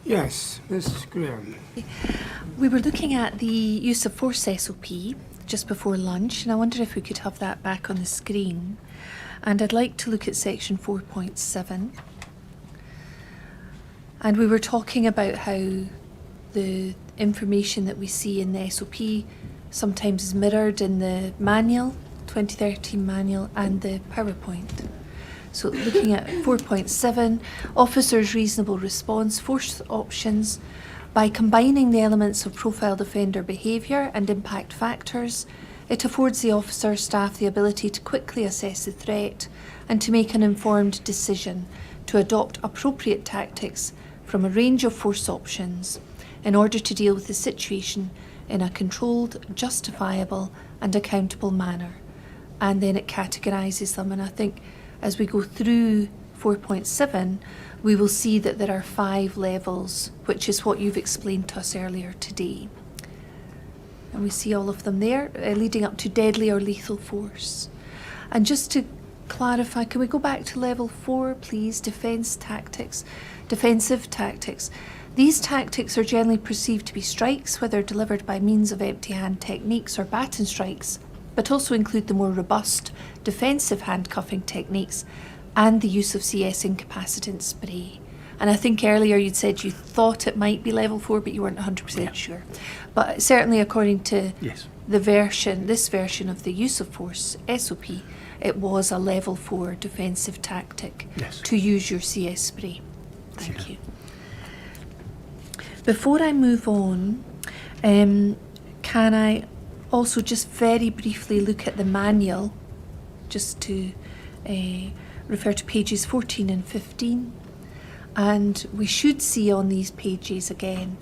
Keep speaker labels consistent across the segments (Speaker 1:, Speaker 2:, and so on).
Speaker 1: Yes, Ms. Graham.
Speaker 2: We were looking at the use of force SOP just before lunch, and I wondered if we could have that back on the screen. And I'd like to look at section 4.7. And we were talking about how the information that we see in the SOP sometimes is mirrored in the manual, 2013 manual, and the PowerPoint. So looking at 4.7, officers' reasonable response force options. By combining the elements of profiled offender behaviour and impact factors, it affords the officer staff the ability to quickly assess the threat and to make an informed decision to adopt appropriate tactics from a range of force options in order to deal with the situation in a controlled, justifiable and accountable manner. And then it categorises them, and I think as we go through 4.7, we will see that there are 5 levels, which is what you've explained to us earlier today. And we see all of them there, leading up to deadly or lethal force. And just to clarify, can we go back to level 4, please? Defensive tactics. These tactics are generally perceived to be strikes, whether delivered by means of empty hand techniques or baton strikes, but also include the more robust defensive handcuffing techniques and the use of CS incapacitant spray. And I think earlier you'd said you thought it might be level 4, but you weren't 100% sure. But certainly according to this version of the use of force, SOP, it was a level 4 defensive tactic to use your CS spray. Thank you. Before I move on, can I also just very briefly look at the manual, just to refer to pages 14 and 15. And we should see on these pages again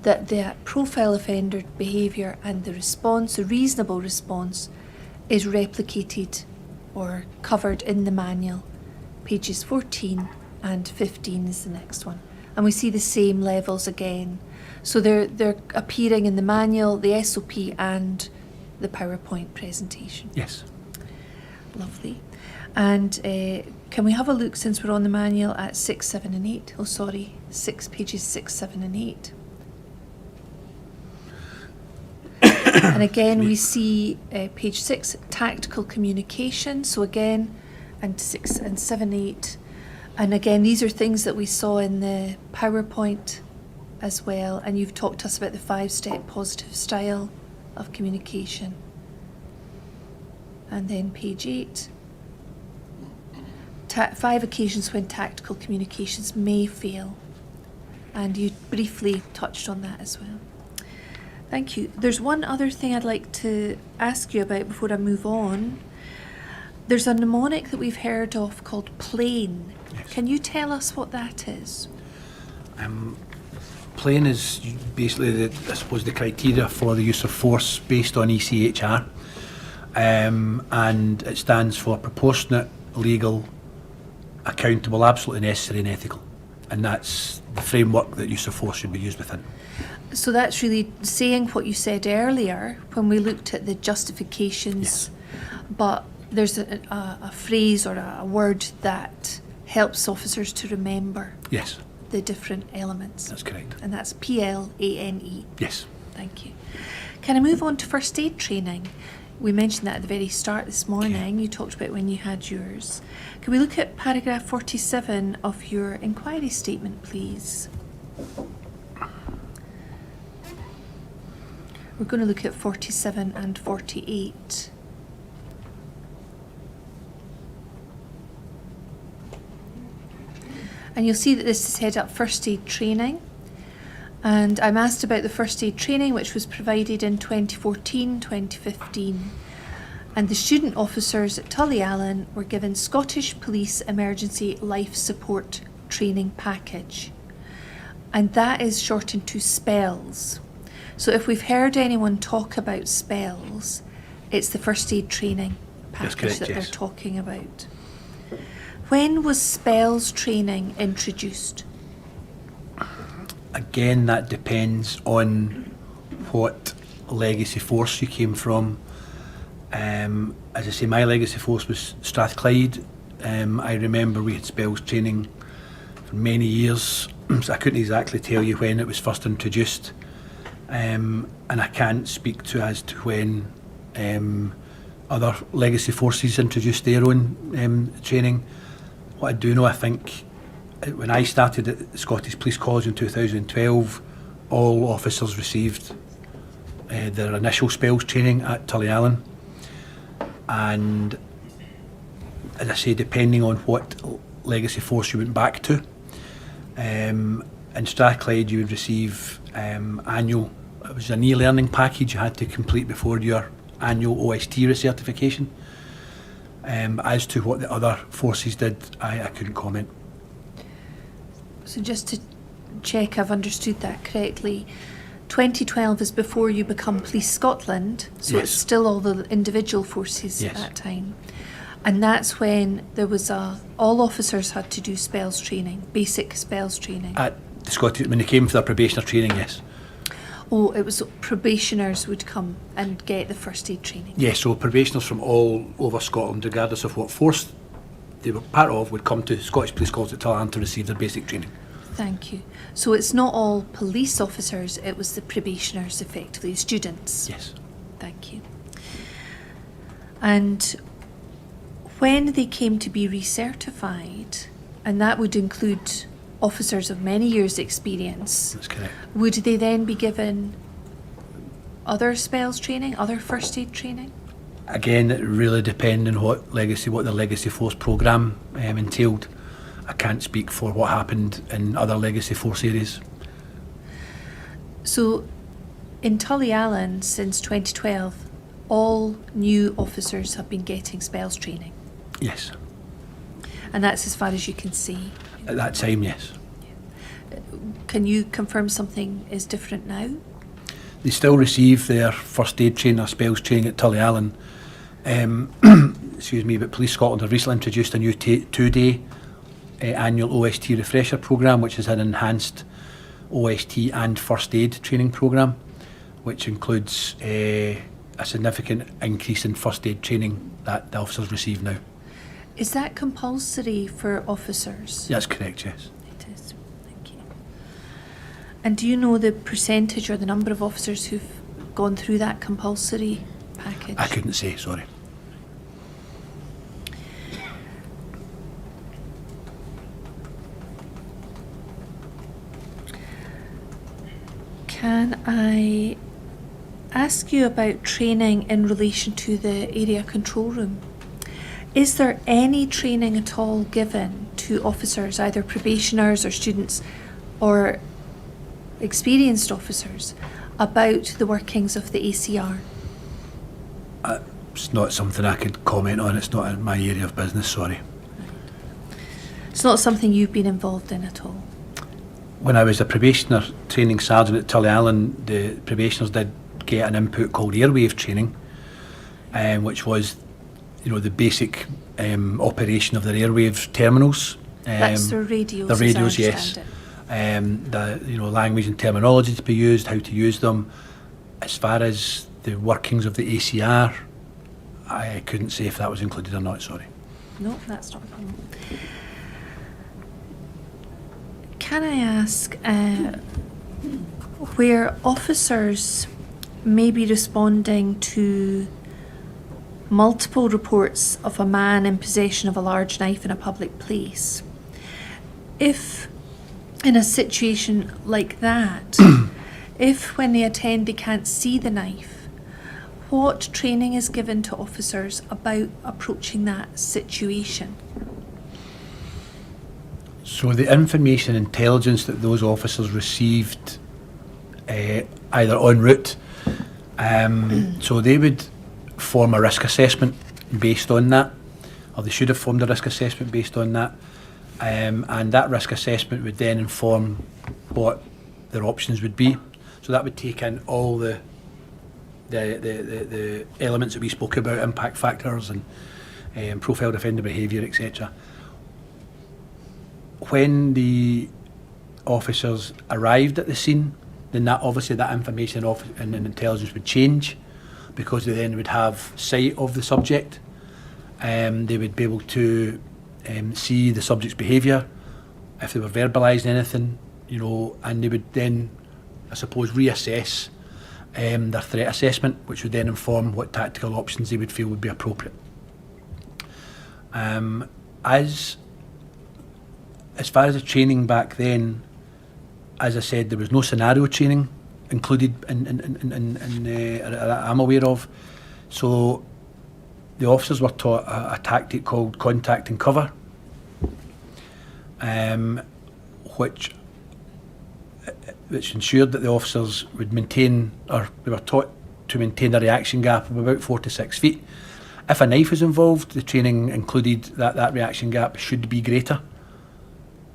Speaker 2: that the profile offender behaviour and the response, the reasonable response, is replicated or covered in the manual. Pages 14 and 15 is the next one. And we see the same levels again. So they're appearing in the manual, the SOP and the PowerPoint presentation.
Speaker 3: Yes.
Speaker 2: Lovely. And can we have a look, since we're on the manual, at 6, 7 and 8? Oh, sorry, pages 6, 7 and 8. And again, we see page 6, tactical communication. So again, and 6 and 7, 8. And again, these are things that we saw in the PowerPoint as well. And you've talked to us about the 5-step positive style of communication. And then page 8. 5 occasions when tactical communications may fail. And you briefly touched on that as well. Thank you. There's one other thing I'd like to ask you about before I move on. There's a mnemonic that we've heard of called PLANE.
Speaker 3: Yes.
Speaker 2: Can you tell us what that is?
Speaker 3: PLANE is basically, the criteria for the use of force based on ECHR. And it stands for proportionate, legal, accountable, absolutely necessary and ethical. And that's the framework that use of force should be used within.
Speaker 2: So that's really saying what you said earlier when we looked at the justifications, but there's a phrase or a word that helps officers to remember the different elements.
Speaker 3: That's correct.
Speaker 2: And that's PLANE.
Speaker 3: Yes.
Speaker 2: Thank you. Can I move on to first aid training? We mentioned that at the very start this morning. You talked about when you had yours. Can we look at paragraph 47 of your inquiry statement, please? We're going to look at 47 and 48. And you'll see that this is head up first aid training. And I'm asked about the first aid training which was provided in 2014, 2015. And the student officers at Tullyallen were given Scottish Police Emergency Life Support Training Package. And that is shortened to SPELLS. So if we've heard anyone talk about SPELLS, it's the first aid training package that they're talking about. When was SPELLS training introduced?
Speaker 3: Again, that depends on what legacy force you came from. As I say, my legacy force was Strathclyde. I remember we had SPELLS training for many years, so I couldn't exactly tell you when it was first introduced, and I can't speak to as to when other legacy forces introduced their own training. What I do know, I think, when I started at the Scottish Police College in 2012, all officers received their initial spells training at Tullyallen, and as I say, depending on what legacy force you went back to, in Strathclyde you would receive annual, it was an e-learning package you had to complete before your annual OST recertification. As to what the other forces did, I couldn't comment.
Speaker 2: So just to check I've understood that correctly, 2012 is before you become Police Scotland, so
Speaker 3: Yes.
Speaker 2: it's still all the individual forces
Speaker 3: Yes.
Speaker 2: at that time. And that's when there was all officers had to do spells training, basic spells training.
Speaker 3: At the Scottish, when they came for their probationer training, yes.
Speaker 2: Oh, it was probationers would come and get the first aid training.
Speaker 3: Yes, so probationers from all over Scotland, regardless of what force they were part of, would come to Scottish Police College at Tullyallen to receive their basic training.
Speaker 2: Thank you. So it's not all police officers, it was the probationers, effectively, students.
Speaker 3: Yes.
Speaker 2: Thank you. And when they came to be recertified, and that would include officers of many years' experience,
Speaker 3: That's correct.
Speaker 2: would they then be given other spells training, other first aid training?
Speaker 3: Again, it really depended on what the legacy force programme entailed. I can't speak for what happened in other legacy force areas.
Speaker 2: So in Tullyallen since 2012, all new officers have been getting spells training,
Speaker 3: Yes.
Speaker 2: and that's as far as you can see.
Speaker 3: At that time, yes.
Speaker 2: Can you confirm something is different now?
Speaker 3: They still receive their first aid training or spells training at Tullyallen. Excuse me, but Police Scotland have recently introduced a new 2-day annual OST refresher programme, which is an enhanced OST and first aid training programme, which includes a significant increase in first aid training that the officers receive now.
Speaker 2: Is that compulsory for officers?
Speaker 3: That's correct, yes.
Speaker 2: It is. Thank you. And do you know the percentage or the number of officers who've gone through that compulsory package?
Speaker 3: I couldn't say, sorry.
Speaker 2: Can I ask you about training in relation to the area control room? Is there any training at all given to officers, either probationers or students or experienced officers, about the workings of the ACR?
Speaker 3: It's not something I could comment on. It's not in my area of business, sorry.
Speaker 2: It's not something you've been involved in at all?
Speaker 3: When I was a probationer training sergeant at Tullyallen, the probationers did get an input called airwave training, which was, the basic operation of their airwave terminals.
Speaker 2: That's their radios.
Speaker 3: The radios,
Speaker 2: as I
Speaker 3: yes.
Speaker 2: understand
Speaker 3: The language and terminology to be used, how to use them. As far as the workings of the ACR, I couldn't say if that was included or not. Sorry.
Speaker 2: it. No, that's not a problem. Can I ask where officers may be responding to multiple reports of a man in possession of a large knife in a public place, if in a situation like that, if when they attend they can't see the knife, what training is given to officers about approaching that situation?
Speaker 3: So the information intelligence that those officers received either en route, so they would form a risk assessment based on that, or they should have formed a risk assessment based on that, and that risk assessment would then inform what their options would be. So that would take in all the elements that we spoke about, impact factors and profiled offender behaviour, etc. When the officers arrived at the scene, then that obviously that information and intelligence would change, because they then would have sight of the subject. They would be able to see the subject's behaviour, if they were verbalising anything, you know, and they would then, I suppose, reassess their threat assessment, which would then inform what tactical options they would feel would be appropriate. As far as the training back then, as I said, there was no scenario training included that I'm aware of. So the officers were taught a tactic called contact and cover, which ensured that the officers would maintain, or they were taught to maintain a reaction gap of about 4 to 6 feet. If a knife was involved, the training included that reaction gap should be greater,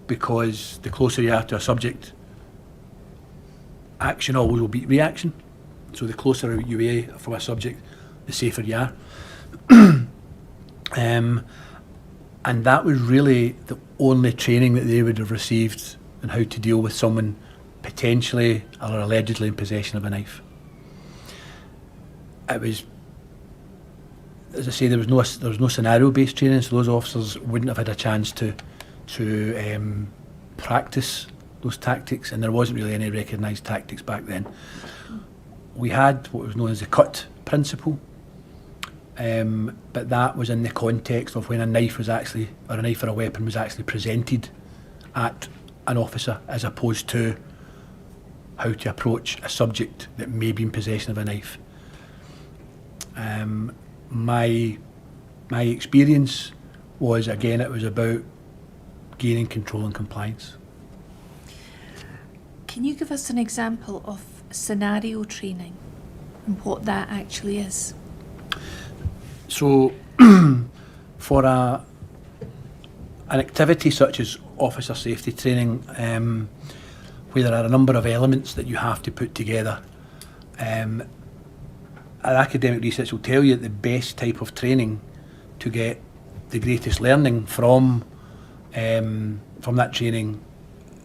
Speaker 3: because the closer you are to a subject, action always will beat reaction. So the closer you are from a subject, the safer you are. And that was really the only training that they would have received on how to deal with someone potentially or allegedly in possession of a knife. It was, as I say, there was no scenario-based training, so those officers wouldn't have had a chance to practice those tactics, and there wasn't really any recognised tactics back then. We had what was known as the cut principle, but that was in the context of when a knife was actually, or a knife or a weapon was actually presented at an officer, as opposed to how to approach a subject that may be in possession of a knife. My experience was, again, it was about gaining control and compliance.
Speaker 2: Can you give us an example of scenario training and what that actually is?
Speaker 3: So, for an activity such as officer safety training, where there are a number of elements that you have to put together, academic research will tell you that the best type of training to get the greatest learning from that training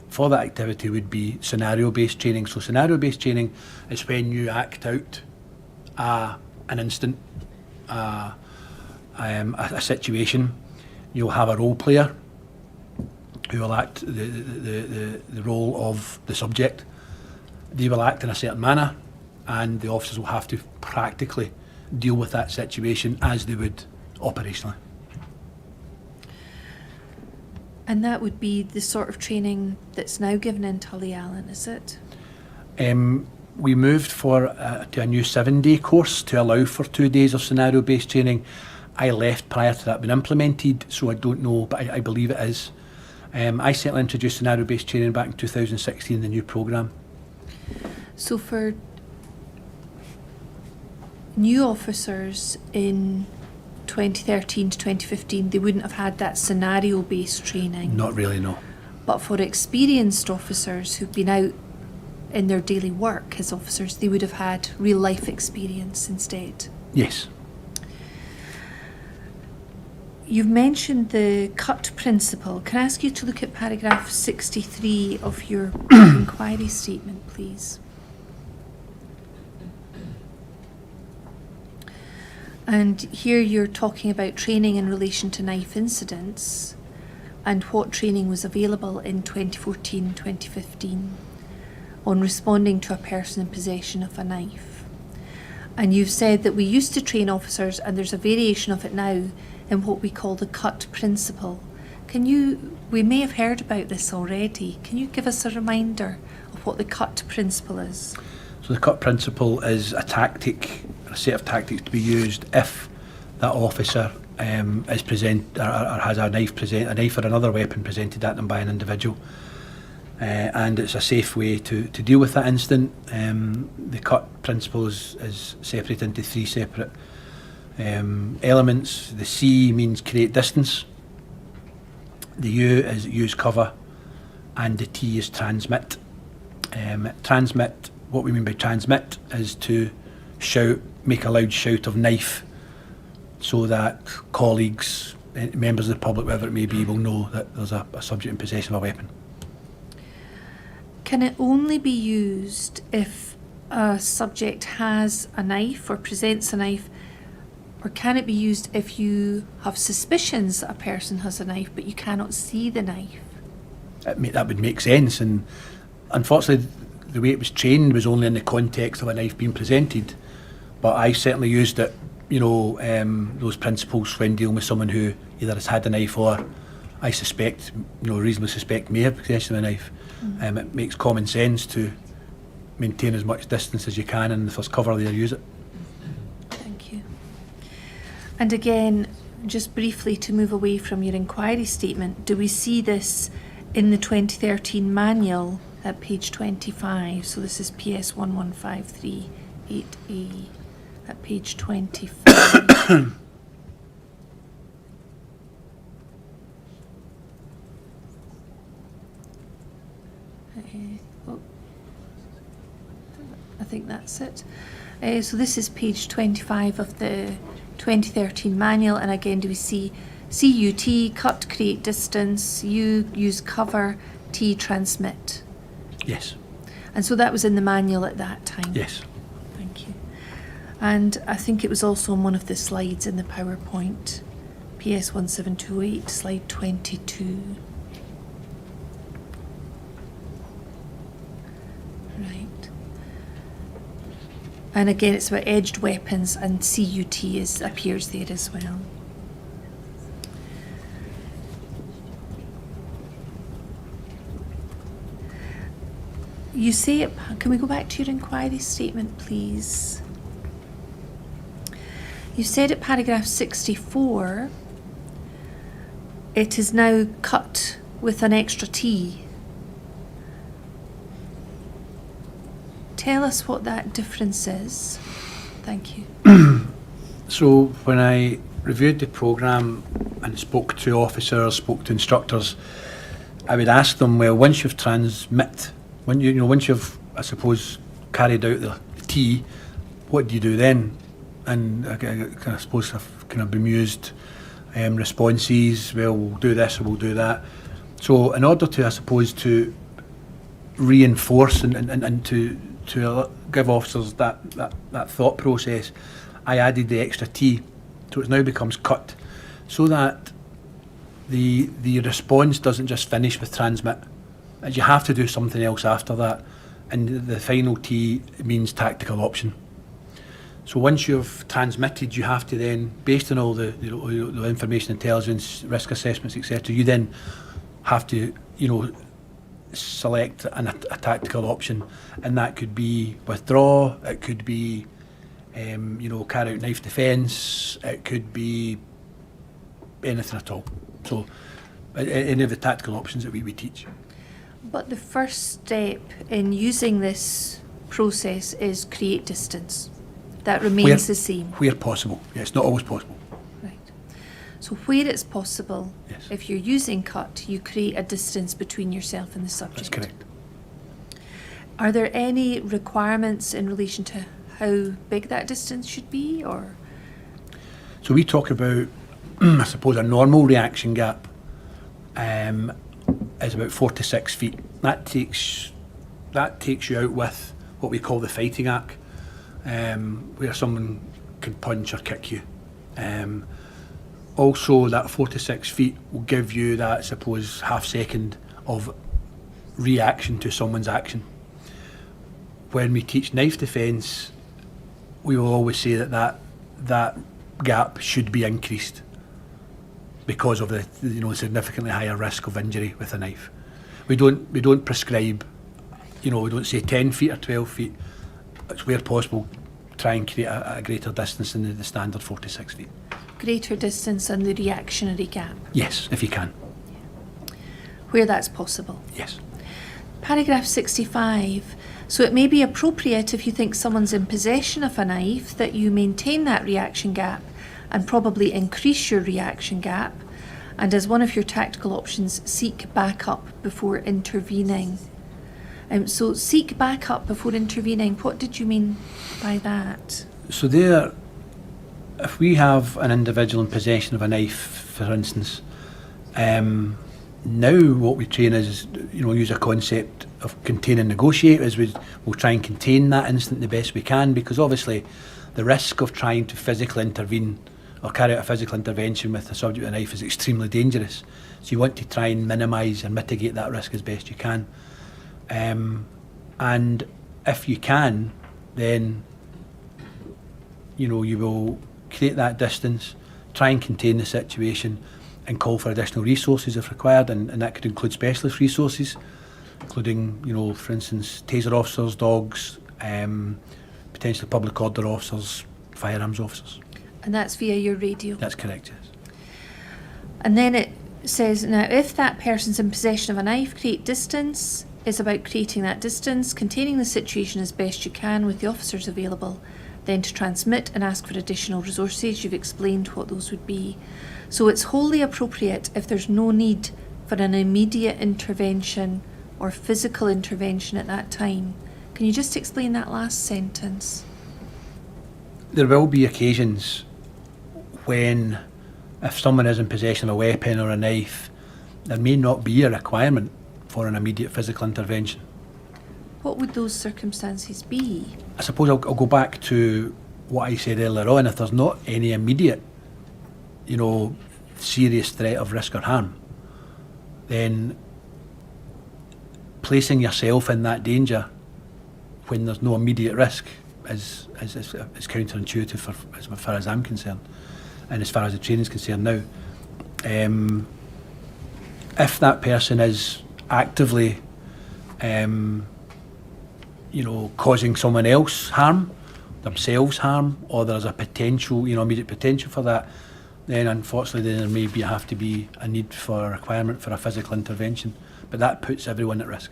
Speaker 3: for that activity would be scenario-based training. So scenario-based training is when you act out an instant, a situation. You'll have a role player who will act the role of the subject. They will act in a certain manner, and the officers will have to practically deal with that situation as they would operationally.
Speaker 2: And that would be the sort of training that's now given in Tullyallen, is it?
Speaker 3: We moved to a new 7-day course to allow for 2 days of scenario-based training. I left prior to that being implemented, so I don't know, but I believe it is. I certainly introduced scenario-based training back in 2016, the new programme.
Speaker 2: So for new officers in 2013 to 2015, they wouldn't have had that scenario-based training.
Speaker 3: Not really, no.
Speaker 2: But for experienced officers who've been out in their daily work as officers, they would have had real-life experience instead.
Speaker 3: Yes.
Speaker 2: You've mentioned the cut principle. Can I ask you to look at paragraph 63 of your inquiry statement, please? And here you're talking about training in relation to knife incidents and what training was available in 2014-2015 on responding to a person in possession of a knife. And you've said that we used to train officers, and there's a variation of it now, in what we call the cut principle. We may have heard about this already. Can you give us a reminder of what the cut principle is?
Speaker 3: So the cut principle is a tactic, a set of tactics to be used if that officer is present or has a knife or another weapon presented at them by an individual, and it's a safe way to deal with that incident. The cut principle is separated into 3 separate elements. The C means create distance, the U is use cover, and the T is transmit. Transmit, what we mean by transmit is to shout, make a loud shout of knife, so that colleagues, members of the public, whatever it may be, will know that there's a subject in possession of a weapon.
Speaker 2: Can it only be used if a subject has a knife or presents a knife, or can it be used if you have suspicions that a person has a knife but you cannot see the knife?
Speaker 3: That would make sense, and unfortunately, the way it was trained was only in the context of a knife being presented. But I certainly used it, those principles when dealing with someone who either has had a knife or I suspect, reasonably suspect may have possession of a knife. It makes common sense to maintain as much distance as you can, and if there's cover there, use it.
Speaker 2: Thank you. And again, just briefly to move away from your inquiry statement, do we see this in the 2013 manual at page 25? So this is PS 11538A at page 25. I think that's it. So this is page 25 of the 2013 manual, and again, do we see CUT, cut, create distance, U, use cover, T, transmit?
Speaker 3: Yes.
Speaker 2: And so that was in the manual at that time?
Speaker 3: Yes.
Speaker 2: Thank you. And I think it was also on one of the slides in the PowerPoint, PS 1728, slide 22. Right. And again, it's about edged weapons, and CUT appears there as well. You say it, can we go back to your inquiry statement, please? You said at paragraph 64, it is now cut with an extra T. Tell us what that difference is. Thank you.
Speaker 3: So when I reviewed the programme and spoke to officers, spoke to instructors, I would ask them, well, once you've once you've, I suppose, carried out the T, what do you do then? And I suppose I've kind of bemused responses, well, we'll do this or we'll do that. So in order to, I suppose, to reinforce and to give officers that thought process, I added the extra T, so it now becomes cut, so that the response doesn't just finish with transmit, as you have to do something else after that, and the final T means tactical option. So once you've transmitted, you have to then, based on all the information, intelligence, risk assessments, etc., you then have to select a tactical option, and that could be withdraw, it could be carry out knife defence, it could be anything at all. So any of the tactical options that we teach.
Speaker 2: But the first step in using this process is create distance. That remains the same.
Speaker 3: Where possible. Yeah, it's not always possible.
Speaker 2: Right. So where it's possible,
Speaker 3: yes,
Speaker 2: if you're using cut, you create a distance between yourself and the subject.
Speaker 3: That's correct.
Speaker 2: Are there any requirements in relation to how big that distance should be, or?
Speaker 3: So we talk about, I suppose, a normal reaction gap is about 4 to 6 feet. That takes you out with what we call the fighting arc, where someone can punch or kick you. Also, that 4 to 6 feet will give you that, I suppose, half second of reaction to someone's action. When we teach knife defence, we will always say that gap should be increased because of the significantly higher risk of injury with a knife. We don't prescribe, we don't say 10 feet or 12 feet. It's where possible, try and create a greater distance than the standard 4 to 6 feet.
Speaker 2: Greater distance and the reactionary gap?
Speaker 3: Yes, if you can.
Speaker 2: Where that's possible?
Speaker 3: Yes.
Speaker 2: Paragraph 65. So it may be appropriate, if you think someone's in possession of a knife, that you maintain that reaction gap and probably increase your reaction gap, and as one of your tactical options, seek backup before intervening. So seek backup before intervening, what did you mean by that?
Speaker 3: So there, if we have an individual in possession of a knife, for instance, now what we train is, use a concept of contain and negotiate, as we'll try and contain that incident the best we can, because obviously the risk of trying to physically intervene or carry out a physical intervention with a subject with a knife is extremely dangerous. So you want to try and minimise and mitigate that risk as best you can. And if you can, then, you know, you will create that distance, try and contain the situation, and call for additional resources if required, and that could include specialist resources, including, you know, for instance, taser officers, dogs, potentially public order officers, firearms officers.
Speaker 2: And that's via your radio?
Speaker 3: That's correct, yes.
Speaker 2: And then it says, now, if that person's in possession of a knife, create distance. Is about creating that distance, containing the situation as best you can with the officers available, then to transmit and ask for additional resources. You've explained what those would be. So it's wholly appropriate if there's no need for an immediate intervention or physical intervention at that time. Can you just explain that last sentence?
Speaker 3: There will be occasions when, if someone is in possession of a weapon or a knife, there may not be a requirement for an immediate physical intervention.
Speaker 2: What would those circumstances be?
Speaker 3: I suppose I'll go back to what I said earlier on. If there's not any immediate, you know, serious threat of risk or harm, then placing yourself in that danger when there's no immediate risk is counterintuitive as far as I'm concerned, and as far as the training is concerned now. If that person is actively, you know, causing someone else harm, themselves harm, or there's a potential, you know, immediate potential for that, then unfortunately there may have to be a need for a requirement for a physical intervention. But that puts everyone at risk.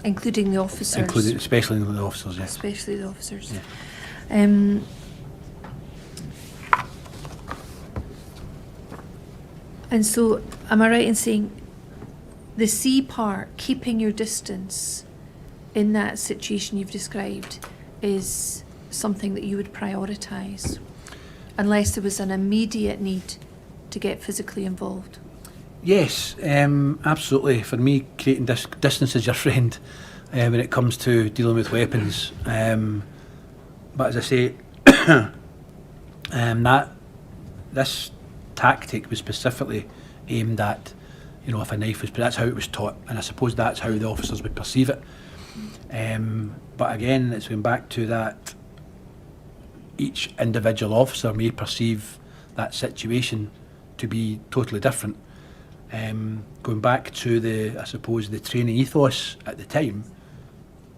Speaker 2: Including the officers?
Speaker 3: Especially the officers, yes.
Speaker 2: Especially the officers.
Speaker 3: Yeah.
Speaker 2: And so, am I right in saying the C part, keeping your distance in that situation you've described, is something that you would prioritise, unless there was an immediate need to get physically involved?
Speaker 3: Yes, absolutely. For me, creating distance is your friend when it comes to dealing with weapons. But as I say, this tactic was specifically aimed at, you know, if a knife was, but that's how it was taught, and I suppose that's how the officers would perceive it. But again, it's going back to that each individual officer may perceive that situation to be totally different. Going back to the training ethos at the time,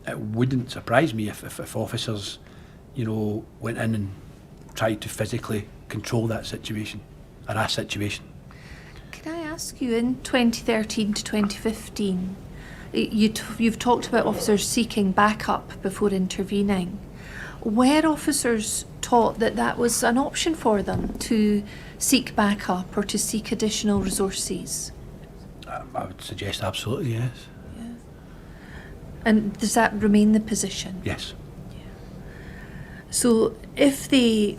Speaker 3: it wouldn't surprise me if officers, you know, went in and tried to physically control that situation, or a situation.
Speaker 2: Can I ask you, in 2013 to 2015, you've talked about officers seeking backup before intervening. Were officers taught that that was an option for them, to seek backup or to seek additional resources?
Speaker 3: I would suggest absolutely, yes.
Speaker 2: Yeah. And does that remain the position?
Speaker 3: Yes.
Speaker 2: Yeah. So if they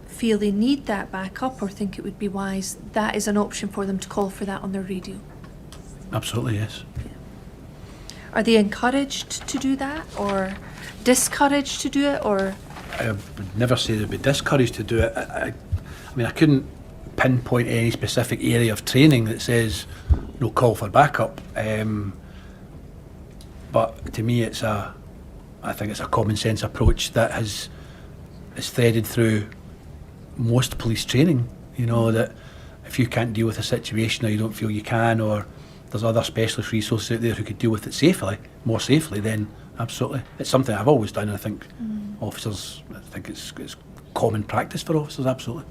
Speaker 2: feel they need that backup or think it would be wise, that is an option for them to call for that on their radio?
Speaker 3: Absolutely, yes.
Speaker 2: Yeah. Are they encouraged to do that, or discouraged to do it, or?
Speaker 3: I would never say they'd be discouraged to do it. I mean, I couldn't pinpoint any specific area of training that says no call for backup. But to me, I think it's a common sense approach that is threaded through most police training. You know, that if you can't deal with a situation, or you don't feel you can, or there's other specialist resources out there who could deal with it more safely, then absolutely. It's something I've always done, and I think officers, I think it's common practice for officers, absolutely.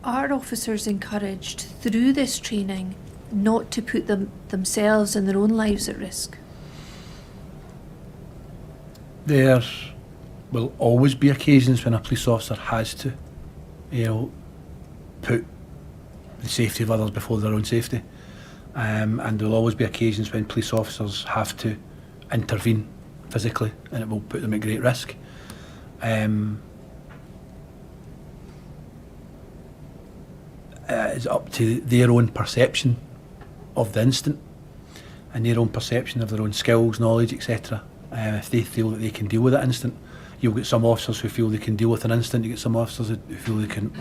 Speaker 2: Are officers encouraged through this training not to put themselves and their own lives at risk?
Speaker 3: There will always be occasions when a police officer has to, you know, put the safety of others before their own safety. And there will always be occasions when police officers have to intervene physically, and it will put them at great risk. It's up to their own perception of the incident and their own perception of their own skills, knowledge, etc. If they feel that they can deal with that incident, you'll get some officers who feel they can deal with an incident, you get some officers who feel they couldn't.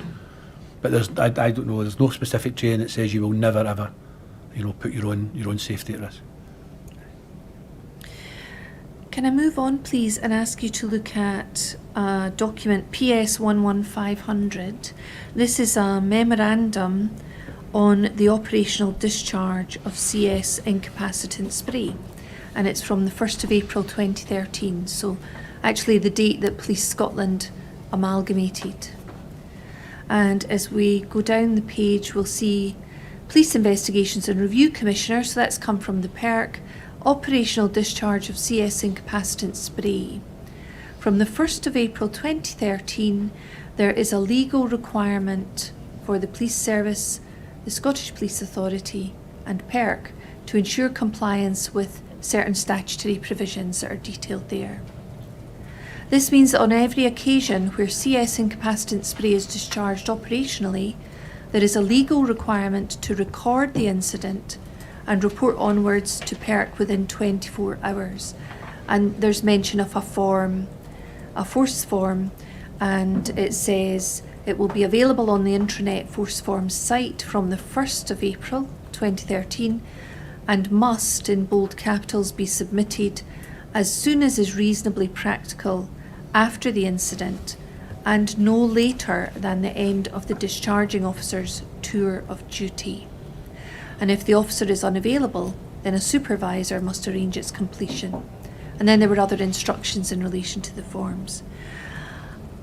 Speaker 3: But I don't know, there's no specific training that says you will never ever, you know, put your own safety at risk.
Speaker 2: Can I move on, please, and ask you to look at document PS 11500? This is a memorandum on the operational discharge of CS incapacitant spray, and it's from the 1st of April 2013, so actually the date that Police Scotland amalgamated. And as we go down the page, we'll see Police Investigations and Review Commissioner, so that's come from the PERC, operational discharge of CS incapacitant spray. From the 1st of April 2013, there is a legal requirement for the Police Service, the Scottish Police Authority and PERC to ensure compliance with certain statutory provisions that are detailed there. This means that on every occasion where CS incapacitant spray is discharged operationally, there is a legal requirement to record the incident and report onwards to PERC within 24 hours. And there's mention of a form, a force form, and it says it will be available on the intranet force forms site from the 1st of April 2013 and must, in bold capitals, be submitted as soon as is reasonably practical after the incident and no later than the end of the discharging officer's tour of duty. And if the officer is unavailable, then a supervisor must arrange its completion. And then there were other instructions in relation to the forms.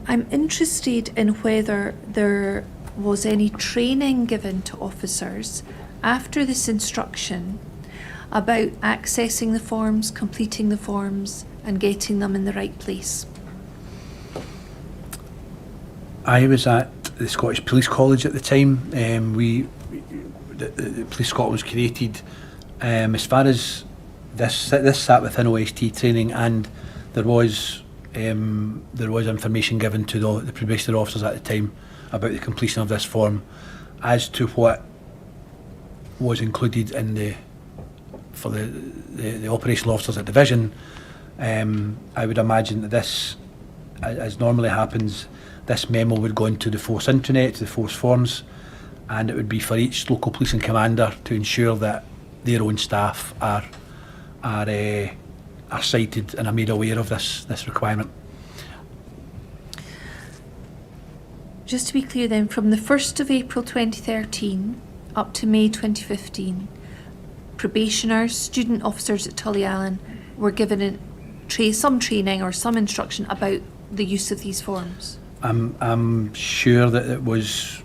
Speaker 2: I'm interested in whether there was any training given to officers after this instruction about accessing the forms, completing the forms, and getting them in the right place.
Speaker 3: I was at the Scottish Police College at the time. The Police Scotland was created. As far as this sat within OST training, and there was information given to the probationary officers at the time about the completion of this form. As to what was included in for the operational officers at division, I would imagine that this, as normally happens, this memo would go into the force intranet, to the force forms, and it would be for each local policing commander to ensure that their own staff are cited and are made aware of this requirement.
Speaker 2: Just to be clear then, from the 1st of April 2013 up to May 2015, probationers, student officers at Tullyallen were given some training or some instruction about the use of these forms.
Speaker 3: I'm sure that it was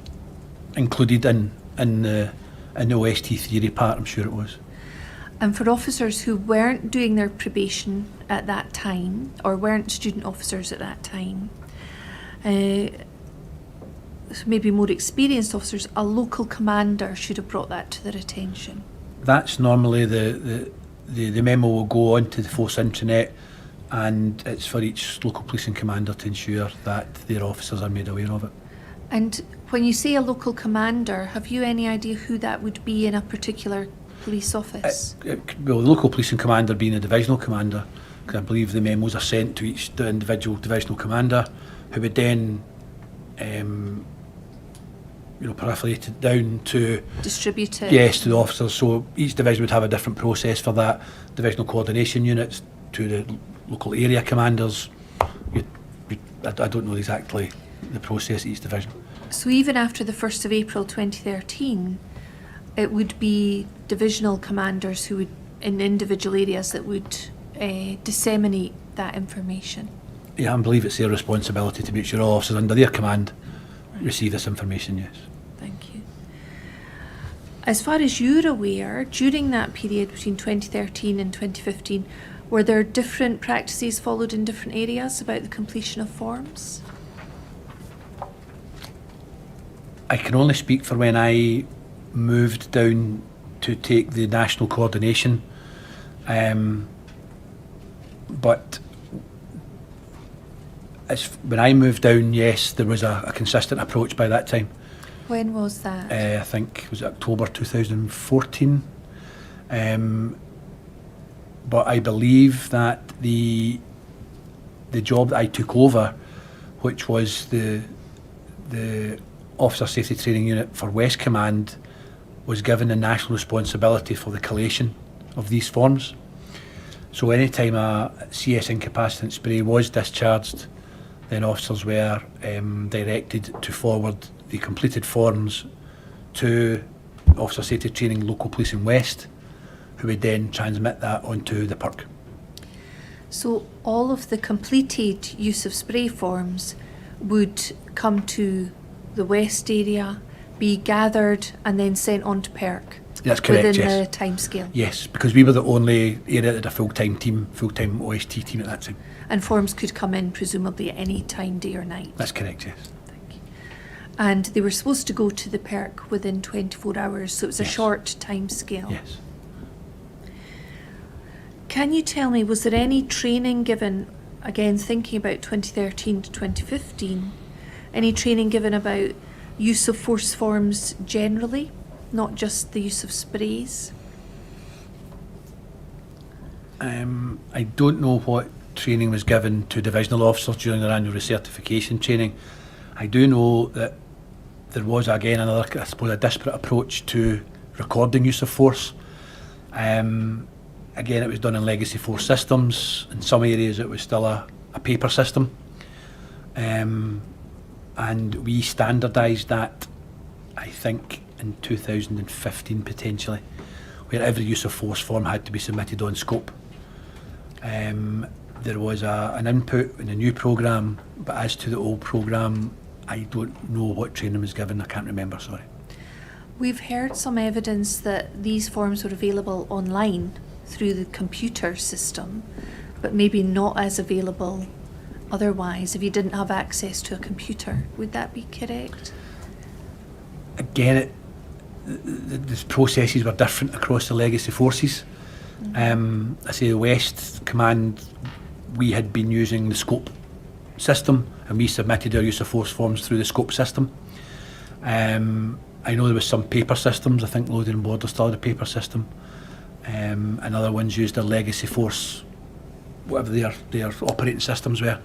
Speaker 3: included in the OST theory part. I'm sure it was.
Speaker 2: And for officers who weren't doing their probation at that time, or weren't student officers at that time, maybe more experienced officers, a local commander should have brought that to their attention.
Speaker 3: That's normally the memo will go on to the force intranet, and it's for each local policing commander to ensure that their officers are made aware of it.
Speaker 2: And when you say a local commander, have you any idea who that would be in a particular police office?
Speaker 3: Well, the local policing commander being a divisional commander, because I believe the memos are sent to each individual divisional commander, who would then proliferate it down to
Speaker 2: distribute it.
Speaker 3: Yes, to the officers. So each division would have a different process for that. Divisional coordination units to the local area commanders. I don't know exactly the process at each division.
Speaker 2: So even after the 1st of April 2013, it would be divisional commanders who would, in individual areas, that would disseminate that information.
Speaker 3: Yeah, I believe it's their responsibility to make sure all officers under their command receive this information, yes.
Speaker 2: Thank you. As far as you're aware, during that period between 2013 and 2015, were there different practices followed in different areas about the completion of forms?
Speaker 3: I can only speak for when I moved down to take the national coordination, but when I moved down, yes, there was a consistent approach by that time.
Speaker 2: When was that?
Speaker 3: I think it was October 2014. But I believe that the job that I took over, which was the Officer Safety Training Unit for West Command, was given the national responsibility for the collation of these forms. So any time a CS incapacitant spray was discharged, then officers were directed to forward the completed forms to Officer Safety Training Local Policing West, who would then transmit that onto the PERC.
Speaker 2: So all of the completed use of spray forms would come to the West area, be gathered and then sent on to PERC?
Speaker 3: That's correct,
Speaker 2: within
Speaker 3: yes.
Speaker 2: the timescale?
Speaker 3: Yes, because we were the only area that had a full-time team, full-time OST team at that time.
Speaker 2: And forms could come in presumably at any time, day or night?
Speaker 3: That's correct, yes.
Speaker 2: Thank you. And they were supposed to go to the PERC within 24 hours, so it was a
Speaker 3: Yes.
Speaker 2: short time scale.
Speaker 3: Yes.
Speaker 2: Can you tell me, was there any training given, again thinking about 2013 to 2015, any training given about use of force forms generally, not just the use of sprays?
Speaker 3: I don't know what training was given to divisional officers during their annual recertification training. I do know that there was, again, another, I suppose, a disparate approach to recording use of force. Again, it was done in legacy force systems. In some areas it was still a paper system. And we standardised that, I think, in 2015 potentially, where every use of force form had to be submitted on scope. There was an input in a new programme, but as to the old programme, I don't know what training was given. I can't remember, sorry.
Speaker 2: We've heard some evidence that these forms were available online through the computer system, but maybe not as available otherwise if you didn't have access to a computer. Would that be correct?
Speaker 3: Again, the processes were different across the legacy forces. I say the West Command, we had been using the scope system and we submitted our use of force forms through the scope system. I know there was some paper systems. I think Loading and Border still had a paper system. And other ones used their legacy force, whatever their operating systems were.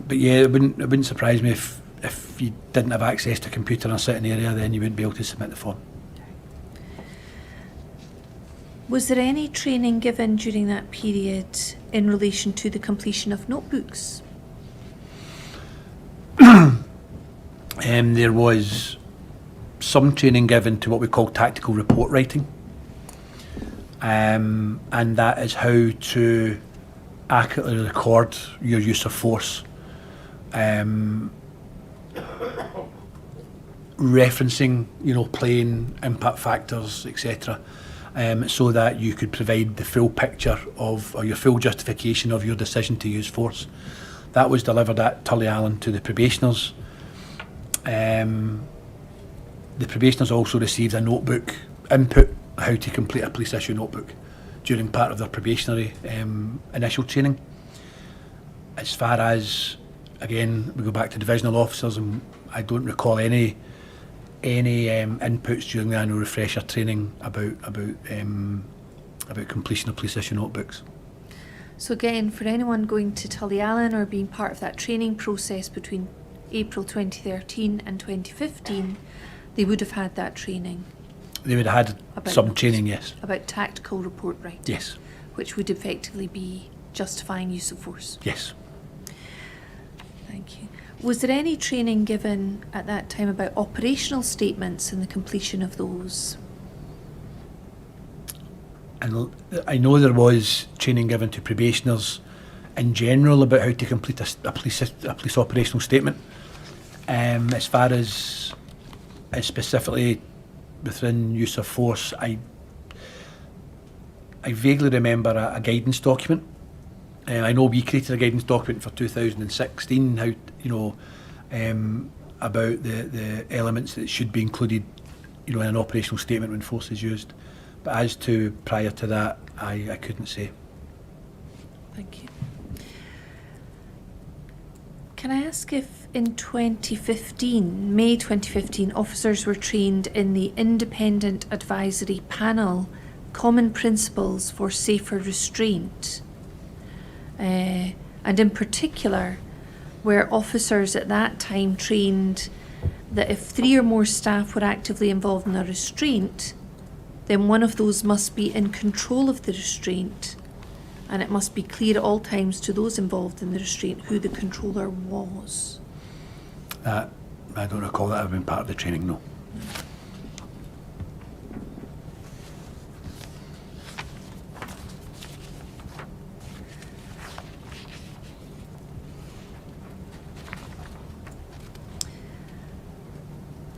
Speaker 3: But yeah, it wouldn't surprise me if you didn't have access to a computer in a certain area, then you wouldn't be able to submit the form.
Speaker 2: Was there any training given during that period in relation to the completion of notebooks?
Speaker 3: There was some training given to what we call tactical report writing. And that is how to accurately record your use of force, referencing, plane, impact factors, etc., so that you could provide the full picture of, or your full justification of your decision to use force. That was delivered at Tullyallen to the probationers. The probationers also received a notebook input how to complete a police issue notebook during part of their probationary initial training. As far as, again, we go back to divisional officers, and I don't recall any inputs during the annual refresher training about completion of police issue notebooks.
Speaker 2: So again, for anyone going to Tullyallen or being part of that training process between April 2013 and 2015, they would have had that training.
Speaker 3: They would have had some training, yes.
Speaker 2: About tactical report writing.
Speaker 3: Yes.
Speaker 2: Which would effectively be justifying use of force.
Speaker 3: Yes.
Speaker 2: Thank you. Was there any training given at that time about operational statements and the completion of those?
Speaker 3: And I know there was training given to probationers in general about how to complete a police operational statement. As far as specifically within use of force, I vaguely remember a guidance document. I know we created a guidance document for 2016, how about the elements that should be included, in an operational statement when force is used. But as to prior to that, I couldn't say.
Speaker 2: Thank you. Can I ask if in 2015, May 2015, officers were trained in the Independent Advisory Panel Common Principles for Safer Restraint? And in particular, were officers at that time trained that if 3 or more staff were actively involved in a restraint, then one of those must be in control of the restraint and it must be clear at all times to those involved in the restraint who the controller was.
Speaker 3: I don't recall that having been part of the training, no.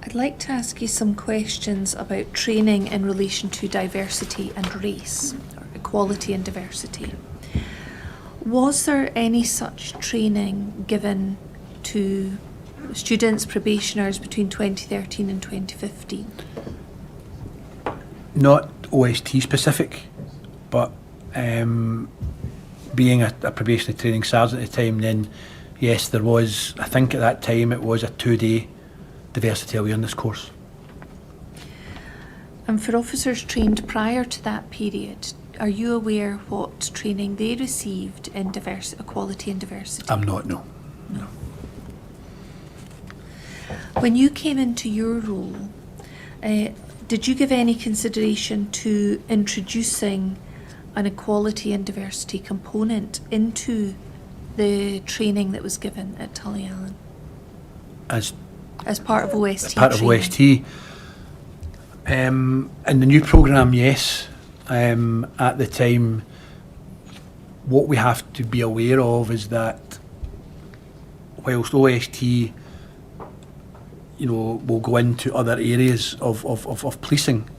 Speaker 2: I'd like to ask you some questions about training in relation to diversity and race, or equality and diversity. Was there any such training given to students, probationers between 2013 and 2015?
Speaker 3: Not OST specific, but being a probationary training sergeant at the time, then yes, there was, I think at that time it was a 2-day diversity awareness course.
Speaker 2: And for officers trained prior to that period, are you aware what training they received in equality and diversity?
Speaker 3: I'm not, no.
Speaker 2: No. When you came into your role, did you give any consideration to introducing an equality and diversity component into the training that was given at Tullyallen? As part of OST
Speaker 3: part of
Speaker 2: training?
Speaker 3: OST. In the new programme, yes. At the time, what we have to be aware of is that whilst OST, will go into other areas of policing,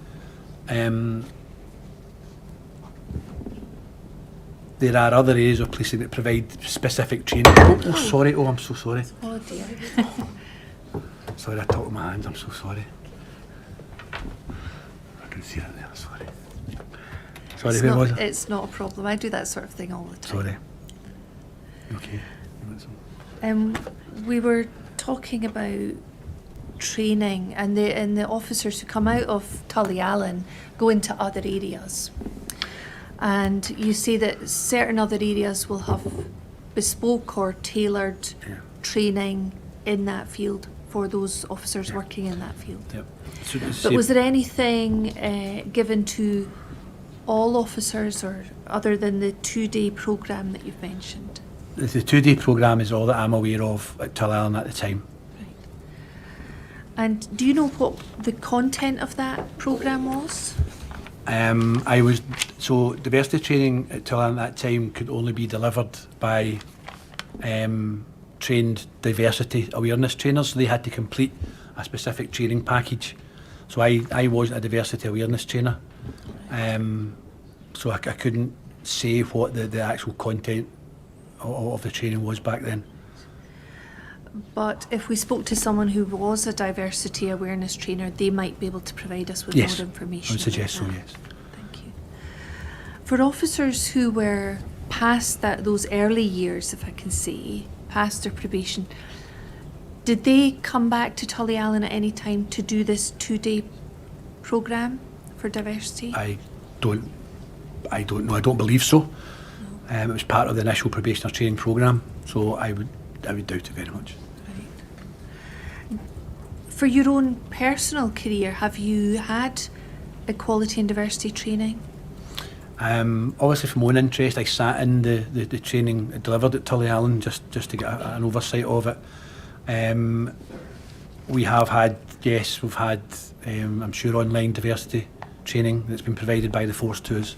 Speaker 3: there are other areas of policing that provide specific training. Oh, sorry. Oh, I'm so sorry.
Speaker 2: Oh dear.
Speaker 3: Sorry, I talked with my hands. I'm so sorry. I can see it there. Sorry. Sorry,
Speaker 2: It's
Speaker 3: where
Speaker 2: not,
Speaker 3: was I?
Speaker 2: it's not a problem. I do that sort of thing all the time.
Speaker 3: Sorry. Okay.
Speaker 2: We were talking about training and the officers who come out of Tullyallen go into other areas. And you say that certain other areas will have bespoke or tailored training in that field for those officers working in that field.
Speaker 3: Yep.
Speaker 2: But was there anything given to all officers or other than the 2-day programme that you've mentioned?
Speaker 3: The 2-day programme is all that I'm aware of at Tullyallen at the time.
Speaker 2: Right. And do you know what the content of that programme was?
Speaker 3: Diversity training at Tullyallen at that time could only be delivered by trained diversity awareness trainers. They had to complete a specific training package. So I wasn't a diversity awareness trainer. So I couldn't say what the actual content of the training was back then.
Speaker 2: But if we spoke to someone who was a diversity awareness trainer, they might be able to provide us with
Speaker 3: Yes,
Speaker 2: more information.
Speaker 3: I would suggest so,
Speaker 2: about that.
Speaker 3: yes.
Speaker 2: Thank you. For officers who were past those early years, if I can say, past their probation, did they come back to Tullyallen at any time to do this 2-day programme for diversity?
Speaker 3: I don't know. I don't believe so. No. It was part of the initial probationary training programme, so I would doubt it very much.
Speaker 2: Right. For your own personal career, have you had equality and diversity training?
Speaker 3: Obviously, from my own interest, I sat in the training delivered at Tullyallen just to get an oversight of it. We've had, I'm sure, online diversity training that's been provided by the force to us.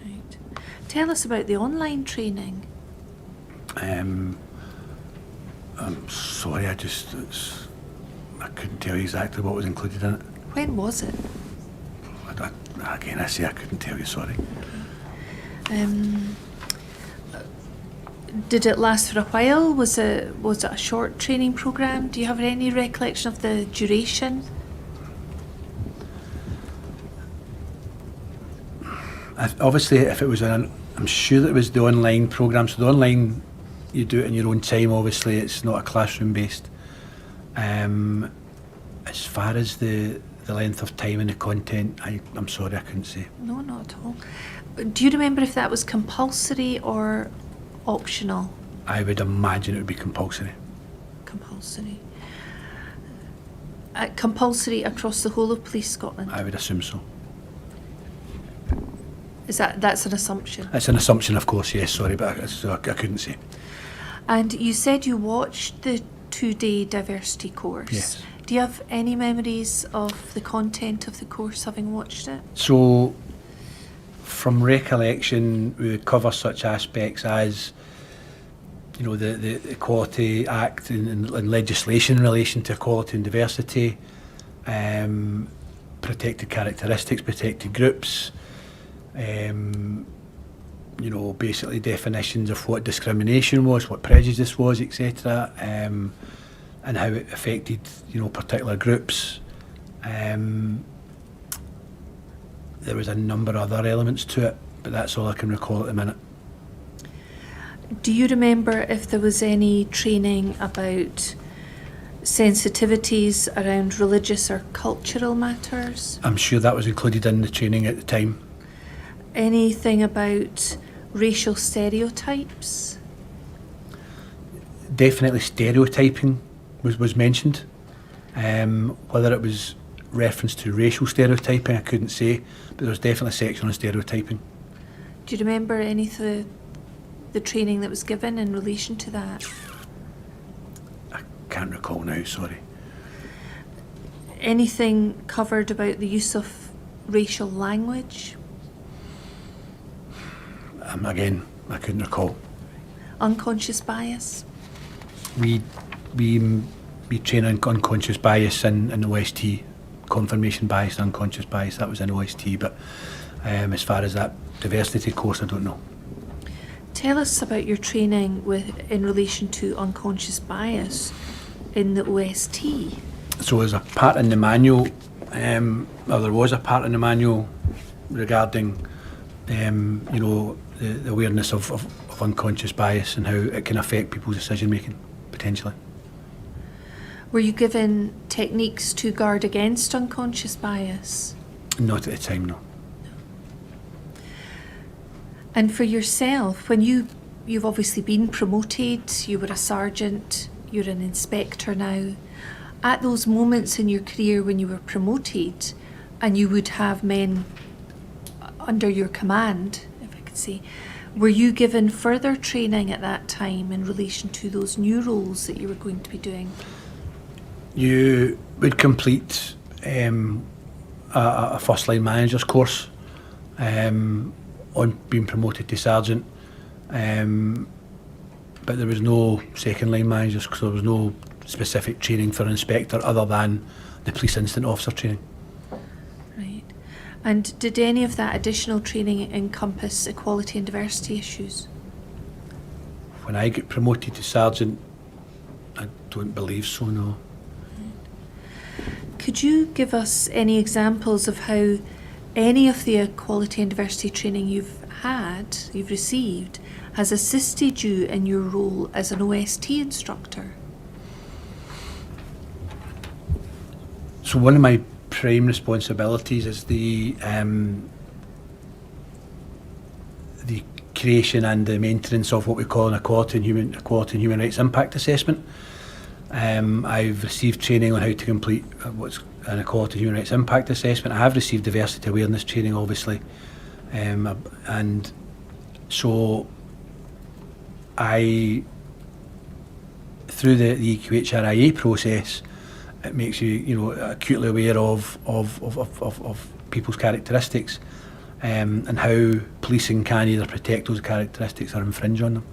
Speaker 2: Right. Tell us about the online training.
Speaker 3: I'm sorry, I couldn't tell you exactly what was included in it.
Speaker 2: When was it?
Speaker 3: Again, I couldn't tell you, sorry.
Speaker 2: Did it last for a while? Was it a short training programme? Do you have any recollection of the duration?
Speaker 3: Obviously, if it was I'm sure that it was the online programme. So the online, you do it in your own time. Obviously, it's not a classroom based. As far as the length of time and the content, I'm sorry, I couldn't say.
Speaker 2: No, not at all. Do you remember if that was compulsory or optional?
Speaker 3: I would imagine it would be compulsory.
Speaker 2: Compulsory. Compulsory across the whole of Police Scotland?
Speaker 3: I would assume so.
Speaker 2: That's an assumption.
Speaker 3: It's an assumption, of course, yes, sorry, but I couldn't say.
Speaker 2: And you said you watched the 2-day diversity course.
Speaker 3: Yes.
Speaker 2: Do you have any memories of the content of the course having watched it?
Speaker 3: So, from recollection, we would cover such aspects as, you know, the Equality Act and legislation in relation to equality and diversity, protected characteristics, protected groups, you know, basically definitions of what discrimination was, what prejudice was, etc., and how it affected, you know, particular groups. There was a number of other elements to it, but that's all I can recall at the minute.
Speaker 2: Do you remember if there was any training about sensitivities around religious or cultural matters?
Speaker 3: I'm sure that was included in the training at the time.
Speaker 2: Anything about racial stereotypes?
Speaker 3: Definitely stereotyping was mentioned. Whether it was reference to racial stereotyping, I couldn't say, but there was definitely a section on stereotyping.
Speaker 2: Do you remember any of the training that was given in relation to that?
Speaker 3: I can't recall now, sorry.
Speaker 2: Anything covered about the use of racial language?
Speaker 3: Again, I couldn't recall.
Speaker 2: Unconscious bias?
Speaker 3: We train on unconscious bias in OST, confirmation bias and unconscious bias, that was in OST, but as far as that diversity course, I don't know.
Speaker 2: Tell us about your training in relation to unconscious bias in the OST.
Speaker 3: So there's a part in the manual, or there was a part in the manual regarding, you know, the awareness of unconscious bias and how it can affect people's decision making, potentially.
Speaker 2: Were you given techniques to guard against unconscious bias?
Speaker 3: Not at the time, no.
Speaker 2: And for yourself, when you've obviously been promoted, you were a sergeant, you're an inspector now. At those moments in your career when you were promoted and you would have men under your command, if I could say, were you given further training at that time in relation to those new roles that you were going to be doing?
Speaker 3: You would complete a first line manager's course on being promoted to sergeant, but there was no second line managers because there was no specific training for an inspector other than the police incident officer training.
Speaker 2: Right. And did any of that additional training encompass equality and diversity issues?
Speaker 3: When I get promoted to sergeant, I don't believe so, no.
Speaker 2: Could you give us any examples of how any of the equality and diversity training you've received, has assisted you in your role as an OST instructor?
Speaker 3: So one of my prime responsibilities is the creation and the maintenance of what we call an equality and human rights impact assessment. I've received training on how to complete what's an equality and human rights impact assessment. I have received diversity awareness training, obviously, and so through the EQHRIA process, it makes you, acutely aware of people's characteristics, and how policing can either protect those characteristics or infringe on them.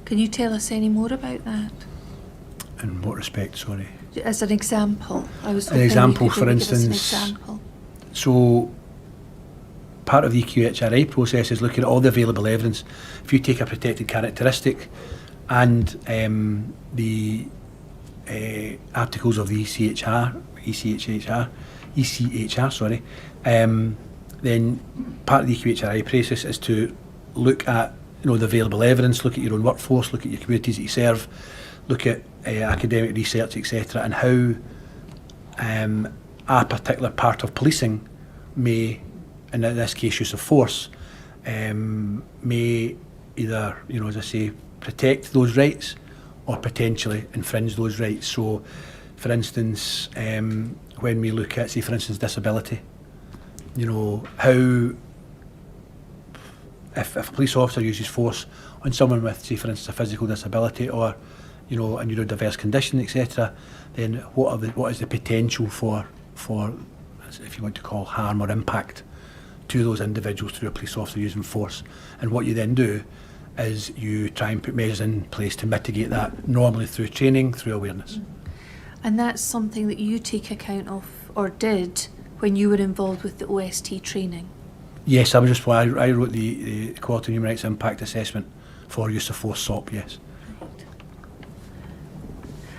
Speaker 2: Can you tell us any more about that?
Speaker 3: In what respect, sorry?
Speaker 2: As an example, I was
Speaker 3: An
Speaker 2: hoping
Speaker 3: example,
Speaker 2: you could
Speaker 3: for
Speaker 2: maybe give us an
Speaker 3: instance,
Speaker 2: example.
Speaker 3: So part of the EQHRI process is looking at all the available evidence. If you take a protected characteristic and the articles of the ECHR, then part of the EQHRI process is to look at the available evidence, look at your own workforce, look at your communities that you serve, look at academic research, etc., and how a particular part of policing may, in this case use of force, may either, as I say, protect those rights or potentially infringe those rights. So, for instance, when we look at, say, for instance, disability, you know, how if a police officer uses force on someone with, say, for instance, a physical disability or, you know, a neurodiverse condition, etc., then what is the potential for, if you want to call, harm or impact to those individuals through a police officer using force? And what you then do is you try and put measures in place to mitigate that, normally through training, through awareness.
Speaker 2: And that's something that you take account of, or did, when you were involved with the OST training?
Speaker 3: Yes, I wrote the Equality and Human Rights Impact Assessment for use of force SOP, yes.
Speaker 2: Right.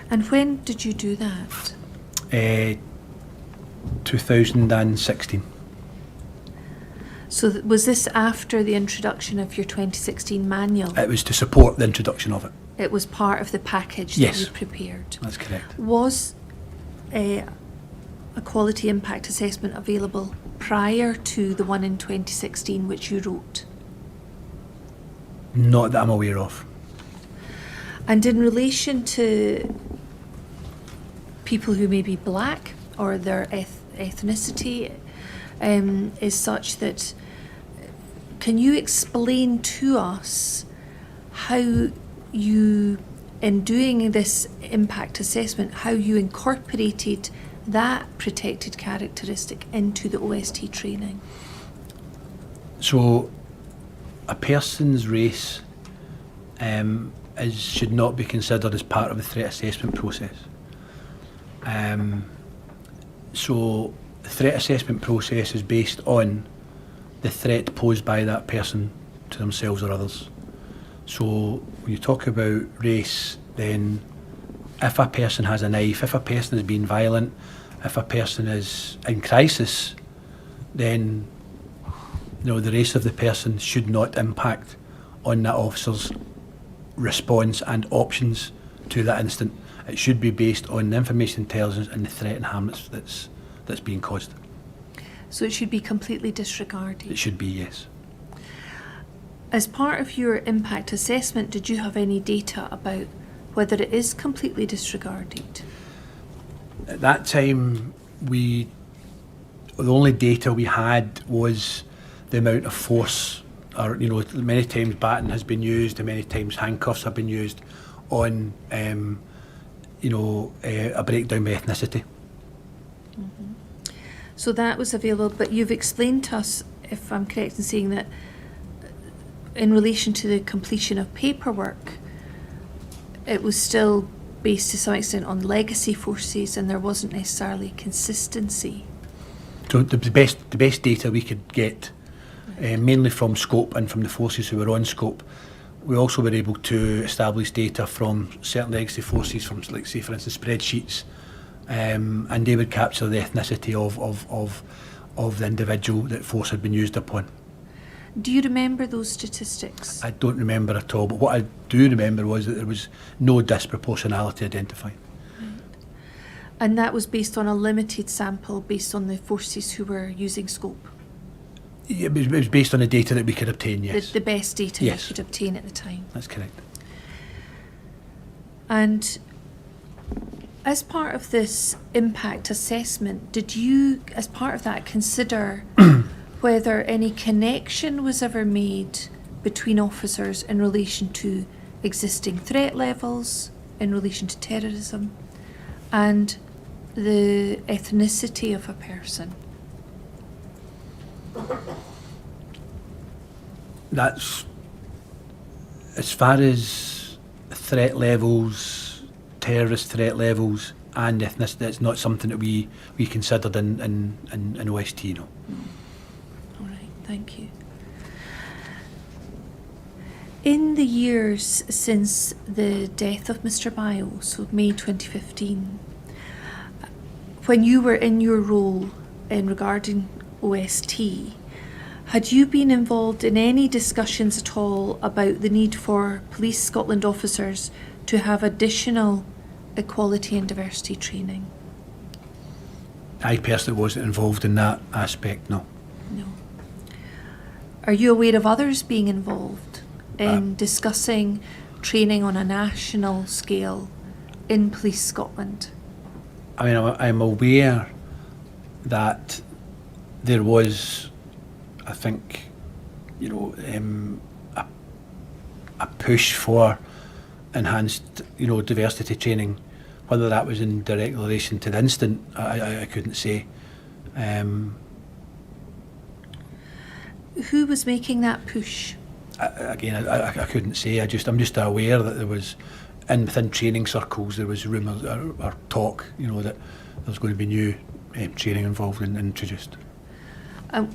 Speaker 2: And when did you do that?
Speaker 3: 2016.
Speaker 2: So was this after the introduction of your 2016 manual?
Speaker 3: It was to support the introduction of it.
Speaker 2: It was part of the package
Speaker 3: Yes.
Speaker 2: that you prepared?
Speaker 3: That's correct.
Speaker 2: Was a quality impact assessment available prior to the one in 2016 which you wrote?
Speaker 3: Not that I'm aware of.
Speaker 2: And in relation to people who may be black or their ethnicity is such that, can you explain to us how you, in doing this impact assessment, how you incorporated that protected characteristic into the OST training?
Speaker 3: So, a person's race should not be considered as part of the threat assessment process. So, the threat assessment process is based on the threat posed by that person to themselves or others. So, when you talk about race, then if a person has a knife, if a person is being violent, if a person is in crisis, then, you know, the race of the person should not impact on that officer's response and options to that incident. It should be based on the information intelligence and the threat and harm that's being caused.
Speaker 2: So it should be completely disregarded?
Speaker 3: It should be, yes.
Speaker 2: As part of your impact assessment, did you have any data about whether it is completely disregarded?
Speaker 3: At that time, the only data we had was the amount of force, or, you know, many times baton has been used and many times handcuffs have been used on, you know, a breakdown by ethnicity.
Speaker 2: Mm-hmm. So that was available, but you've explained to us, if I'm correct in saying that, in relation to the completion of paperwork, it was still based to some extent on legacy forces and there wasn't necessarily consistency.
Speaker 3: So the best data we could get, mainly from scope and from the forces who were on scope. We also were able to establish data from certain legacy forces, from, like, say, for instance, spreadsheets, and they would capture the ethnicity of the individual that force had been used upon.
Speaker 2: Do you remember those statistics?
Speaker 3: I don't remember at all, but what I do remember was that there was no disproportionality identified.
Speaker 2: Right. And that was based on a limited sample, based on the forces who were using scope?
Speaker 3: Yeah, it was based on the data that we could obtain, yes.
Speaker 2: The best data
Speaker 3: Yes.
Speaker 2: you could obtain at the time?
Speaker 3: That's correct.
Speaker 2: And as part of this impact assessment, did you, as part of that, consider whether any connection was ever made between officers in relation to existing threat levels, in relation to terrorism, and the ethnicity of a person?
Speaker 3: That's, as far as threat levels, terrorist threat levels and ethnicity, it's not something that we considered in OST, no.
Speaker 2: All right, thank you. In the years since the death of Mr. Bio, so May 2015, when you were in your role in regarding OST, had you been involved in any discussions at all about the need for Police Scotland officers to have additional equality and diversity training?
Speaker 3: I personally wasn't involved in that aspect, no.
Speaker 2: No. Are you aware of others being involved in discussing training on a national scale in Police Scotland?
Speaker 3: I mean, I'm aware that there was, I think, a push for enhanced, diversity training. Whether that was in direct relation to the incident, I couldn't say.
Speaker 2: Who was making that push?
Speaker 3: I couldn't say. I'm just aware that there was, within training circles, there was rumours or talk, that there was going to be new training involved and introduced.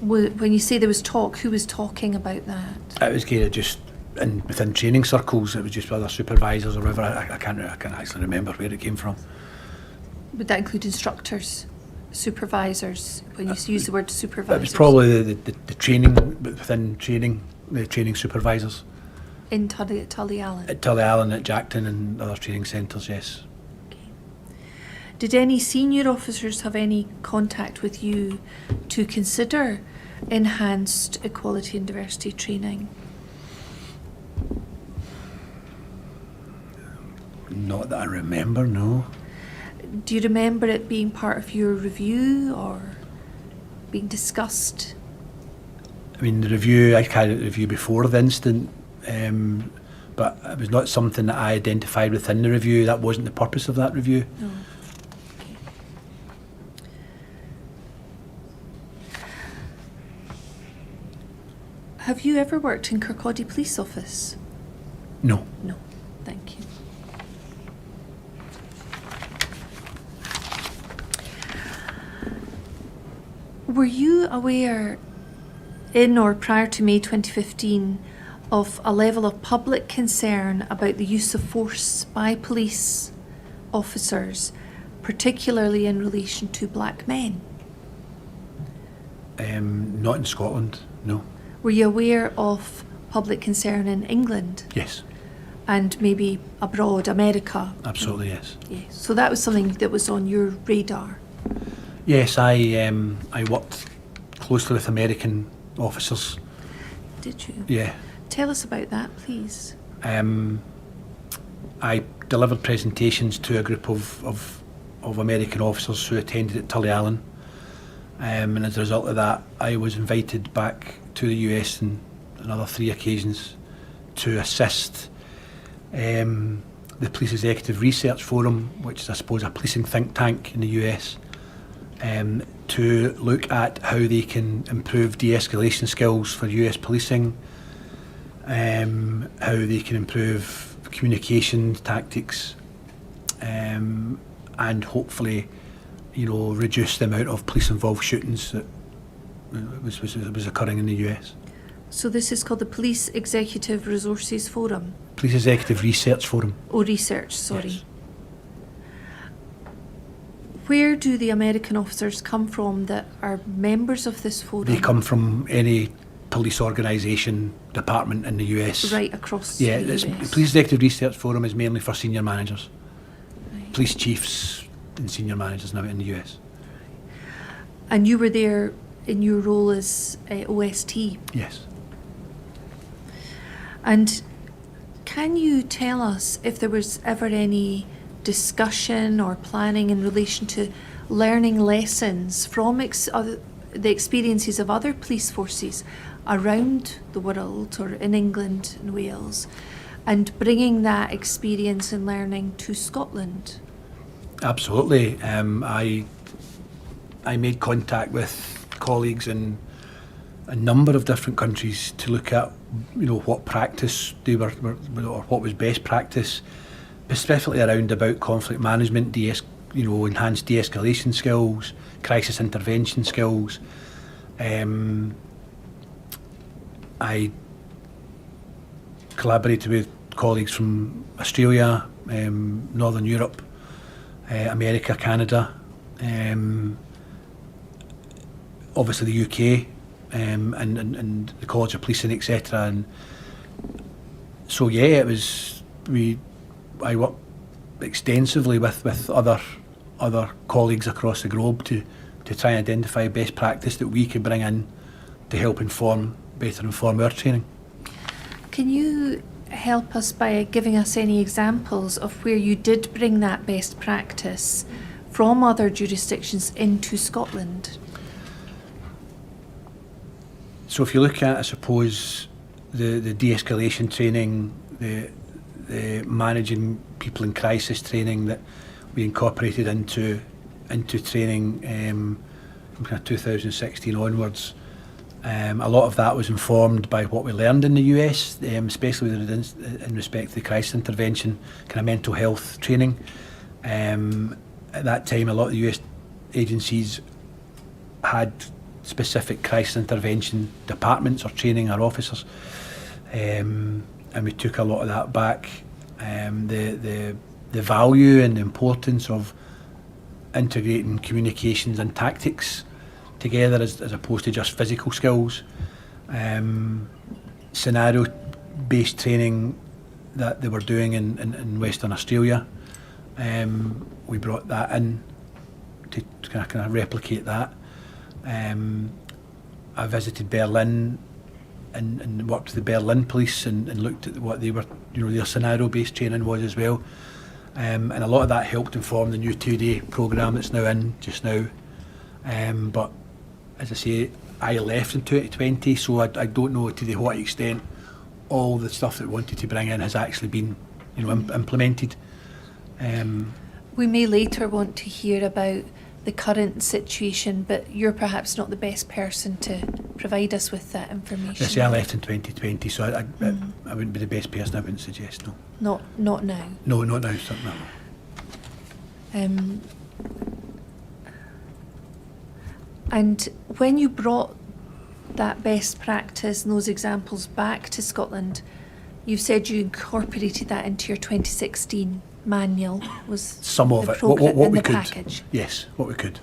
Speaker 2: When you say there was talk, who was talking about that?
Speaker 3: It was kind of just within training circles. It was just other supervisors or whatever. I can't actually remember where it came from.
Speaker 2: Would that include instructors, supervisors? When you use the word supervisors,
Speaker 3: It was probably the training within training, the training supervisors
Speaker 2: in Tullyallen.
Speaker 3: at Tullyallen, at Jackton, and other training centres. Yes.
Speaker 2: Did any senior officers have any contact with you to consider enhanced equality and diversity training?
Speaker 3: Not that I remember, no.
Speaker 2: Do you remember it being part of your review or being discussed?
Speaker 3: I mean, the review, I carried out the review before the incident, but it was not something that I identified within the review. That wasn't the purpose of that review.
Speaker 2: No. Have you ever worked in Kirkcaldy Police Office?
Speaker 3: No.
Speaker 2: No, thank you. Were you aware in or prior to May 2015 of a level of public concern about the use of force by police officers, particularly in relation to black men?
Speaker 3: Not in Scotland, no.
Speaker 2: Were you aware of public concern in England
Speaker 3: Yes,
Speaker 2: and maybe abroad, America?
Speaker 3: absolutely, yes.
Speaker 2: Yes. So that was something that was on your radar.
Speaker 3: Yes, I worked closely with American officers.
Speaker 2: Did you?
Speaker 3: Yeah.
Speaker 2: Tell us about that, please.
Speaker 3: I delivered presentations to a group of American officers who attended at Tullyallen. And as a result of that, I was invited back to the US on another 3 occasions to assist the Police Executive Research Forum, which is, I suppose, a policing think tank in the US, to look at how they can improve de-escalation skills for US policing, how they can improve communication tactics, and hopefully, reduce the amount of police-involved shootings that was occurring in the US.
Speaker 2: So this is called the Police Executive Resources Forum.
Speaker 3: Police Executive Research Forum.
Speaker 2: Oh, research, sorry.
Speaker 3: Yes.
Speaker 2: Where do the American officers come from that are members of this forum?
Speaker 3: They come from any police organisation, department in the US.
Speaker 2: Right across
Speaker 3: Yeah,
Speaker 2: the
Speaker 3: it's,
Speaker 2: US.
Speaker 3: Police Executive Research Forum is mainly for senior managers,
Speaker 2: Right.
Speaker 3: police chiefs and senior managers now in the US.
Speaker 2: And you were there in your role as OST.
Speaker 3: Yes.
Speaker 2: And can you tell us if there was ever any discussion or planning in relation to learning lessons from the experiences of other police forces around the world or in England and Wales, and bringing that experience and learning to Scotland?
Speaker 3: Absolutely. I made contact with colleagues in a number of different countries to look at, what practice they were or what was best practice, specifically around about conflict management, enhanced de-escalation skills, crisis intervention skills. I collaborated with colleagues from Australia, Northern Europe, America, Canada, obviously the UK, and the College of Policing, etc. And so yeah, I worked extensively with other colleagues across the globe to try and identify best practice that we could bring in to help better inform our training.
Speaker 2: Can you help us by giving us any examples of where you did bring that best practice from other jurisdictions into Scotland?
Speaker 3: So if you look at, I suppose, the de-escalation training, the managing people in crisis training that we incorporated into training from kind of 2016 onwards, a lot of that was informed by what we learned in the US, especially in respect to the crisis intervention, kind of mental health training. At that time, a lot of the US agencies had specific crisis intervention departments or training our officers, and we took a lot of that back. The value and the importance of integrating communications and tactics together as opposed to just physical skills. Scenario-based training that they were doing in Western Australia, we brought that in to kind of replicate that. I visited Berlin and worked with the Berlin police and looked at what they were, their scenario-based training was as well. And a lot of that helped inform the new 2-day programme that's now in just now. But as I say, I left in 2020, so I don't know to what extent all the stuff that we wanted to bring in has actually been, implemented.
Speaker 2: We may later want to hear about the current situation, but you're perhaps not the best person to provide us with that information.
Speaker 3: I say I left in 2020, so I wouldn't be the best person, I wouldn't suggest, no.
Speaker 2: Not now.
Speaker 3: No, not now, certainly not.
Speaker 2: And when you brought that best practice and those examples back to Scotland, you said you incorporated that into your 2016 manual. Was
Speaker 3: some of it, what we could.
Speaker 2: Package.
Speaker 3: Yes, what we could.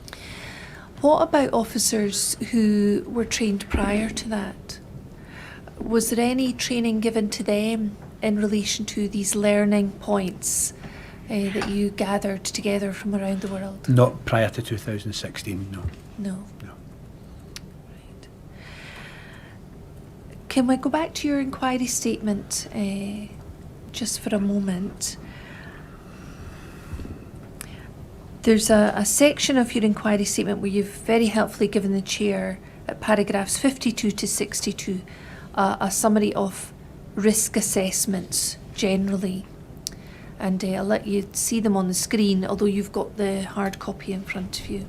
Speaker 2: What about officers who were trained prior to that? Was there any training given to them in relation to these learning points that you gathered together from around the world?
Speaker 3: Not prior to 2016, no.
Speaker 2: No. Right. Can we go back to your inquiry statement just for a moment? There's a section of your inquiry statement where you've very helpfully given the chair at paragraphs 52 to 62 a summary of risk assessments generally. And I'll let you see them on the screen, although you've got the hard copy in front of you.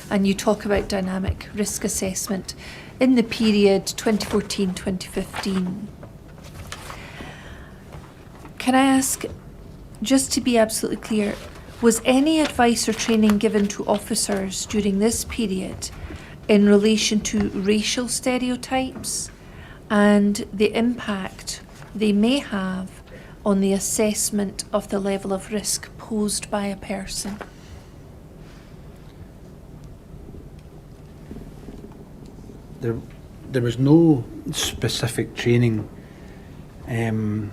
Speaker 2: And you talk about dynamic risk assessment in the period 2014-2015. Can I ask, just to be absolutely clear, was any advice or training given to officers during this period in relation to racial stereotypes and the impact they may have on the assessment of the level of risk posed by a person?
Speaker 3: There was no specific training on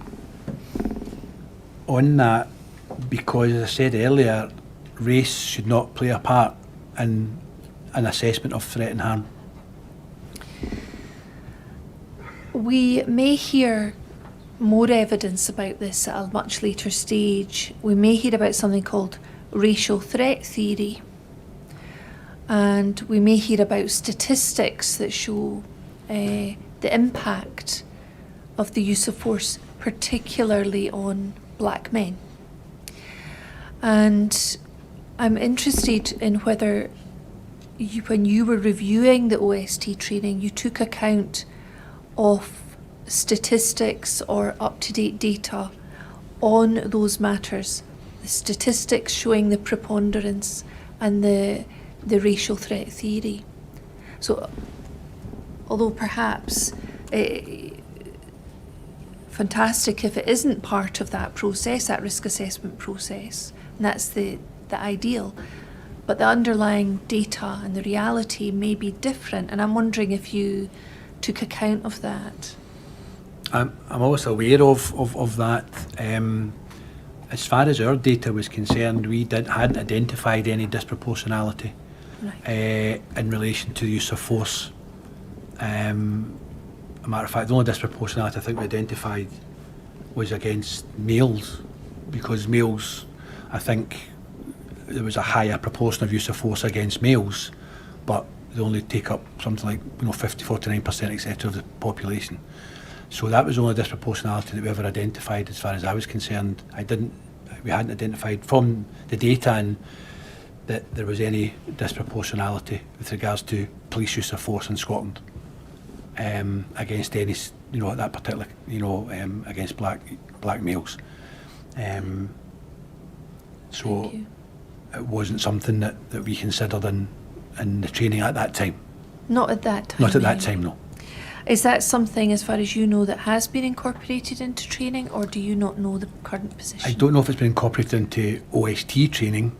Speaker 3: that, because, as I said earlier, race should not play a part in an assessment of threat and harm.
Speaker 2: We may hear more evidence about this at a much later stage. We may hear about something called racial threat theory, and we may hear about statistics that show the impact of the use of force, particularly on black men. And I'm interested in whether when you were reviewing the OST training, you took account of statistics or up-to-date data on those matters, the statistics showing the preponderance and the racial threat theory. So, although perhaps fantastic if it isn't part of that process, that risk assessment process, and that's the ideal, but the underlying data and the reality may be different, and I'm wondering if you took account of that.
Speaker 3: I'm also aware of that. As far as our data was concerned, we hadn't identified any disproportionality in relation to the use of force. A matter of fact, the only disproportionality I think we identified was against males, because males, I think there was a higher proportion of use of force against males, but They only take up something like 49%, etc. of the population. So that was the only disproportionality that we ever identified, as far as I was concerned. We hadn't identified from the data and that there was any disproportionality with regards to police use of force in Scotland against any, that particular, against black males. So
Speaker 2: Thank you.
Speaker 3: it wasn't something that we considered in the training at that time.
Speaker 2: Not at that time.
Speaker 3: Not at that
Speaker 2: anyway.
Speaker 3: time, no.
Speaker 2: Is that something, as far as you know, that has been incorporated into training, or do you not know the current position?
Speaker 3: I don't know if it's been incorporated into OST training.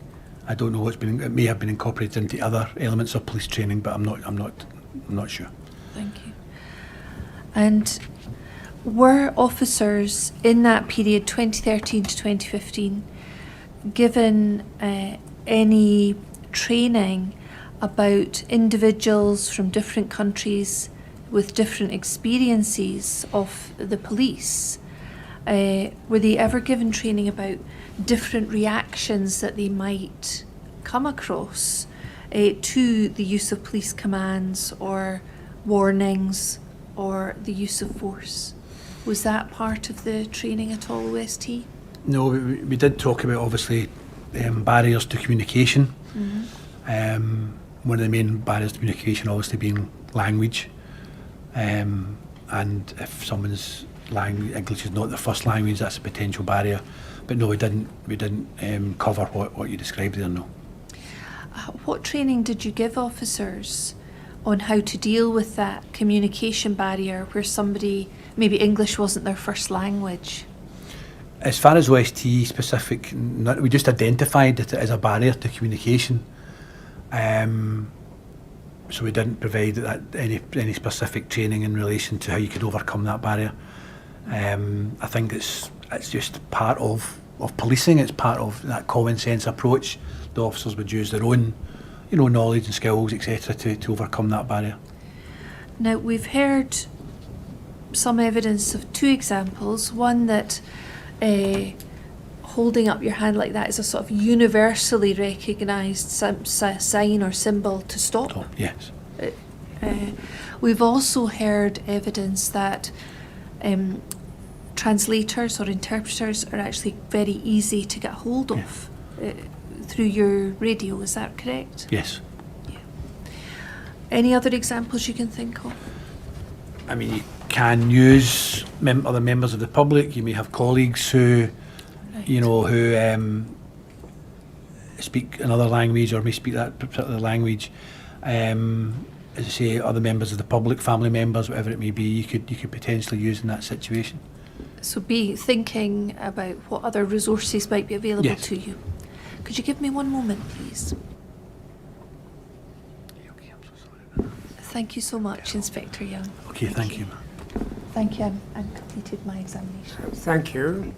Speaker 3: I don't know it may have been incorporated into other elements of police training, but I'm not sure.
Speaker 2: Thank you. And were officers in that period, 2013 to 2015, given any training about individuals from different countries with different experiences of the police? Were they ever given training about different reactions that they might come across to the use of police commands or warnings or the use of force? Was that part of the training at all, OST?
Speaker 3: No, we did talk about, obviously, barriers to communication.
Speaker 2: Mm-hmm.
Speaker 3: One of the main barriers to communication obviously being language. And if someone's English is not their first language, that's a potential barrier. But no, we didn't cover what you described there, no.
Speaker 2: What training did you give officers on how to deal with that communication barrier where somebody, maybe English wasn't their first language?
Speaker 3: As far as OST specific, we just identified it as a barrier to communication. So we didn't provide any specific training in relation to how you could overcome that barrier. I think it's just part of policing. It's part of that common sense approach. The officers would use their own, knowledge and skills, etc., to overcome that barrier.
Speaker 2: Now, we've heard some evidence of two examples. One that holding up your hand like that is a sort of universally recognised sign or symbol to stop.
Speaker 3: So, yes.
Speaker 2: We've also heard evidence that translators or interpreters are actually very easy to get hold of through your radio. Is that correct?
Speaker 3: Yes.
Speaker 2: Yeah. Any other examples you can think of?
Speaker 3: I mean, you can use other members of the public. You may have colleagues who,
Speaker 2: Right.
Speaker 3: who speak another language or may speak that particular language. As I say, other members of the public, family members, whatever it may be, you could potentially use in that situation.
Speaker 2: So be thinking about what other resources might be available
Speaker 3: Yes.
Speaker 2: to you. Could you give me one moment, please?
Speaker 3: Okay, I'm so sorry.
Speaker 2: Thank you so much, Inspector Young.
Speaker 3: Okay, thank you.
Speaker 2: Thank you. I've completed my examination.
Speaker 1: Thank you.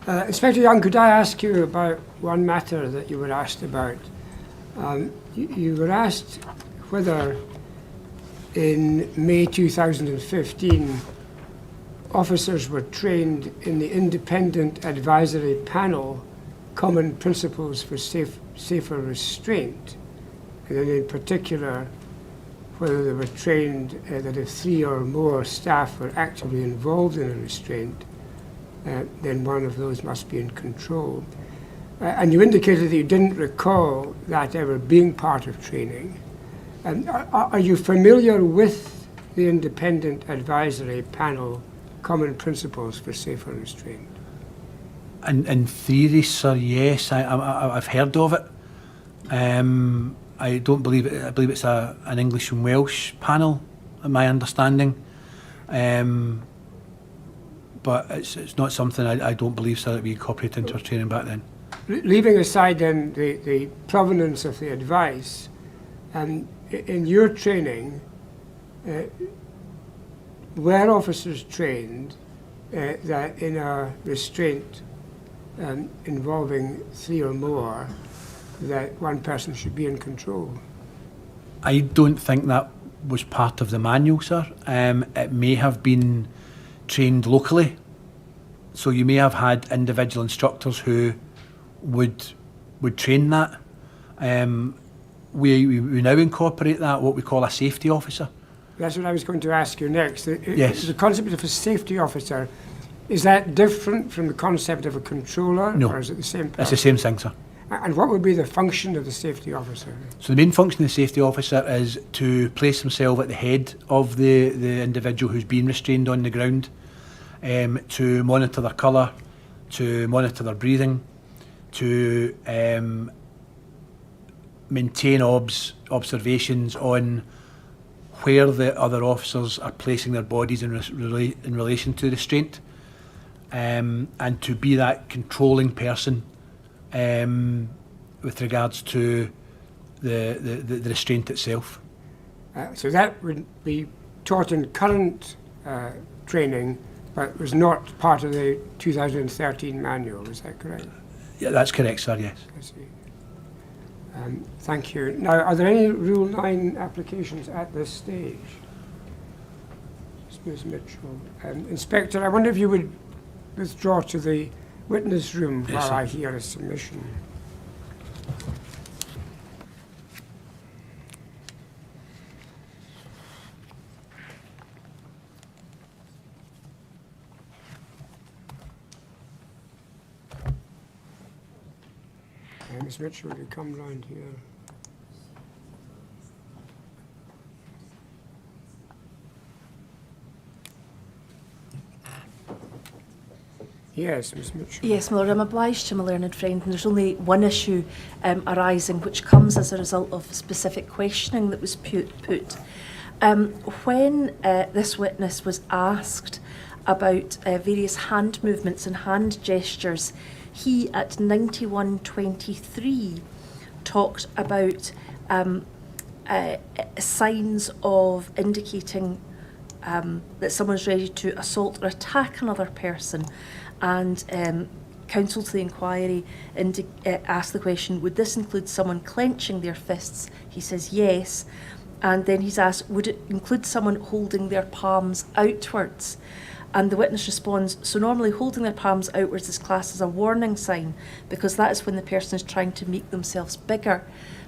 Speaker 1: Inspector Young, could I ask you about one matter that you were asked about? You were asked whether in May 2015 officers were trained in the Independent Advisory Panel Common Principles for Safer Restraint, and then in particular whether they were trained that if 3 or more staff were actively involved in a restraint, then one of those must be in control. And you indicated that you didn't recall that ever being part of training. Are you familiar with the Independent Advisory Panel Common Principles for Safer Restraint?
Speaker 3: In theory, sir, yes, I've heard of it. I don't believe it. I believe it's an English and Welsh panel, in my understanding. But it's not something I don't believe, sir, that we incorporated into our training back then.
Speaker 1: Leaving aside then the provenance of the advice, in your training, were officers trained that in a restraint involving 3 or more, that one person should be in control?
Speaker 3: I don't think that was part of the manual, sir. It may have been trained locally. So you may have had individual instructors who would train that. we now incorporate that, what we call a safety officer.
Speaker 1: That's what I was going to ask you next.
Speaker 3: Yes.
Speaker 1: The concept of a safety officer, is that different from the concept of a controller?
Speaker 3: No.
Speaker 1: Or is it the same
Speaker 3: It's the
Speaker 1: person?
Speaker 3: same thing, sir.
Speaker 1: And what would be the function of the safety officer?
Speaker 3: So the main function of the safety officer is to place himself at the head of the individual who's been restrained on the ground, to monitor their colour, to monitor their breathing, to maintain observations on where the other officers are placing their bodies in relation to restraint, and to be that controlling person with regards to the restraint itself.
Speaker 1: So that would be taught in current training, but was not part of the 2013 manual, is that correct?
Speaker 3: Yeah, that's correct, sir, yes.
Speaker 1: I see. Thank you. Now, are there any Rule 9 applications at this stage? Ms. Mitchell. Inspector, I wonder if you would withdraw to the witness room
Speaker 3: Yes,
Speaker 1: while
Speaker 3: sir.
Speaker 1: I hear a submission. Ms. Mitchell, would you come round here? Yes, Ms. Mitchell.
Speaker 4: Yes, my lord, I'm obliged to my learned friend, and there's only one issue arising which comes as a result of specific questioning that was put. When this witness was asked about various hand movements and hand gestures, he at 91:23 talked about signs of indicating that someone's ready to assault or attack another person, and counsel to the inquiry asked the question, would this include someone clenching their fists? He says yes, and then he's asked, would it include someone holding their palms outwards? And the witness responds, so normally holding their palms outwards is classed as a warning sign, because that is when the person is trying to make themselves bigger.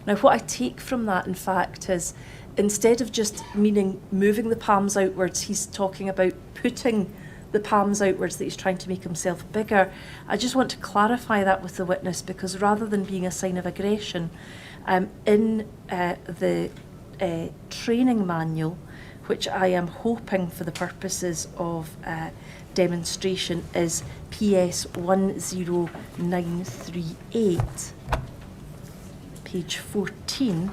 Speaker 4: Now, what I take from that, in fact, is instead of just meaning moving the palms outwards, he's talking about putting the palms outwards, that he's trying to make himself bigger. I just want to clarify that with the witness, because rather than being a sign of aggression, in the training manual, which I am hoping for the purposes of demonstration is PS 10938, page 14.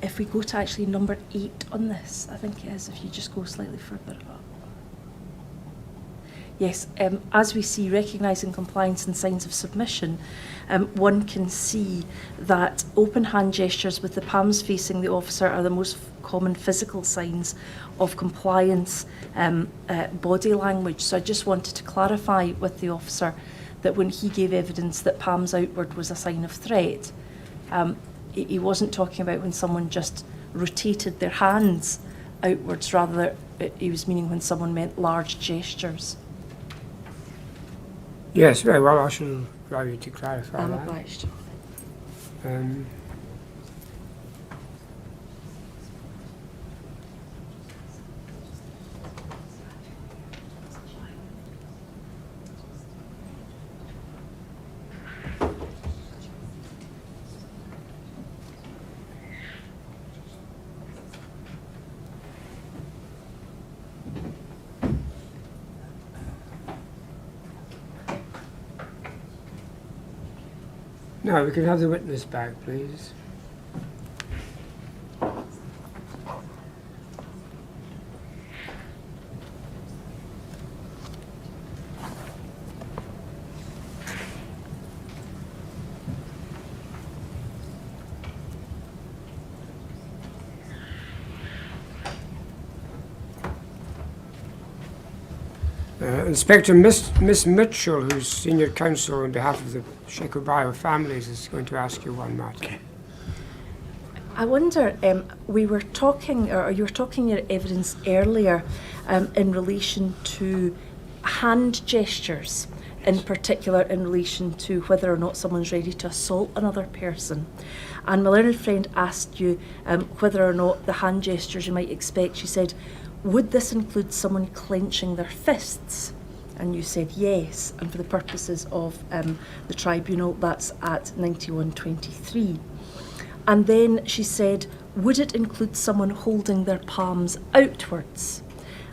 Speaker 4: If we go to actually number 8 on this, I think it is, if you just go slightly further up. Yes, as we see, recognising compliance and signs of submission, one can see that open hand gestures with the palms facing the officer are the most common physical signs of compliance body language. So I just wanted to clarify with the officer that when he gave evidence that palms outward was a sign of threat, he wasn't talking about when someone just rotated their hands outwards, rather he was meaning when someone meant large gestures.
Speaker 1: Yes, very well. I shall allow you to clarify
Speaker 4: I'm
Speaker 1: that.
Speaker 4: obliged.
Speaker 1: Now, we can have the witness back, please. Inspector, Miss Mitchell, who's senior counsel on behalf of the Sheikh Obayo families, is going to ask you one matter.
Speaker 3: Okay.
Speaker 4: I wonder, we were talking, or you were talking your evidence earlier in relation to hand gestures, in particular in relation to whether or not someone's ready to assault another person. And my learned friend asked you whether or not the hand gestures you might expect. She said, would this include someone clenching their fists? And you said yes, and for the purposes of the tribunal, that's at 9123. And then she said, would it include someone holding their palms outwards?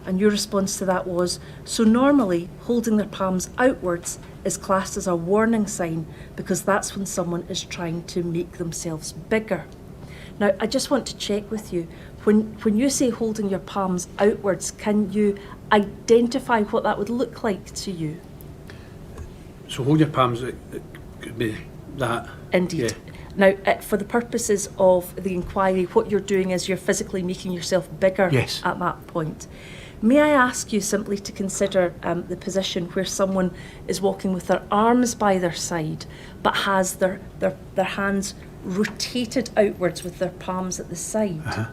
Speaker 4: And your response to that was, so normally holding their palms outwards is classed as a warning sign because that's when someone is trying to make themselves bigger. Now, I just want to check with you, when you say holding your palms outwards, can you identify what that would look like to you?
Speaker 3: So hold your palms, it could be that.
Speaker 4: Indeed.
Speaker 3: Yeah.
Speaker 4: Now, for the purposes of the inquiry, what you're doing is you're physically making yourself bigger
Speaker 3: Yes.
Speaker 4: at that point. May I ask you simply to consider the position where someone is walking with their arms by their side, but has their hands rotated outwards with their palms at the side?
Speaker 3: Uh-huh.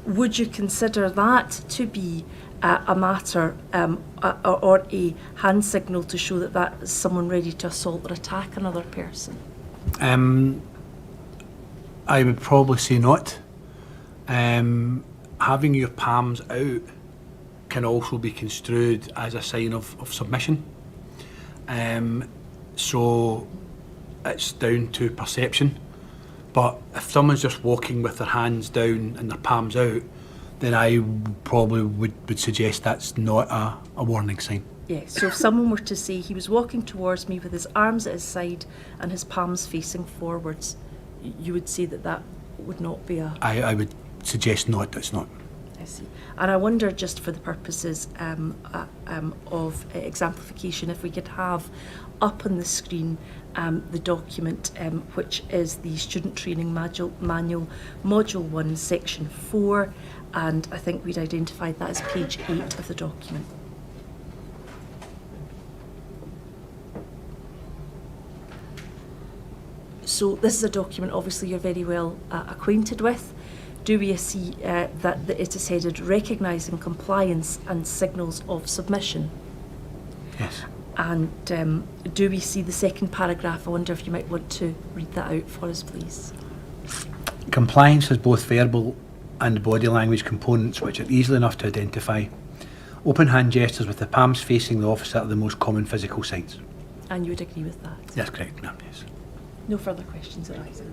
Speaker 4: Would you consider that to be a matter or a hand signal to show that that is someone ready to assault or attack another person?
Speaker 3: I would probably say not. Having your palms out can also be construed as a sign of submission. So it's down to perception. But if someone's just walking with their hands down and their palms out, then I probably would suggest that's not a warning sign.
Speaker 4: Yes, so if someone were to say he was walking towards me with his arms at his side and his palms facing forwards, you would say that that would not be a...
Speaker 3: I would suggest not, it's not.
Speaker 4: I see. And I wonder, just for the purposes of exemplification, if we could have up on the screen the document which is the Student Training Manual, Module 1, Section 4, and I think we'd identified that as page 8 of the document. So this is a document obviously you're very well acquainted with. Do we see that it is headed Recognising Compliance and Signals of Submission?
Speaker 3: Yes.
Speaker 4: And do we see the second paragraph? I wonder if you might want to read that out for us, please.
Speaker 3: Compliance has both verbal and body language components which are easily enough to identify. Open hand gestures with the palms facing the officer are the most common physical signs.
Speaker 4: And you would agree with that?
Speaker 3: That's correct, ma'am, yes.
Speaker 4: No further questions arising.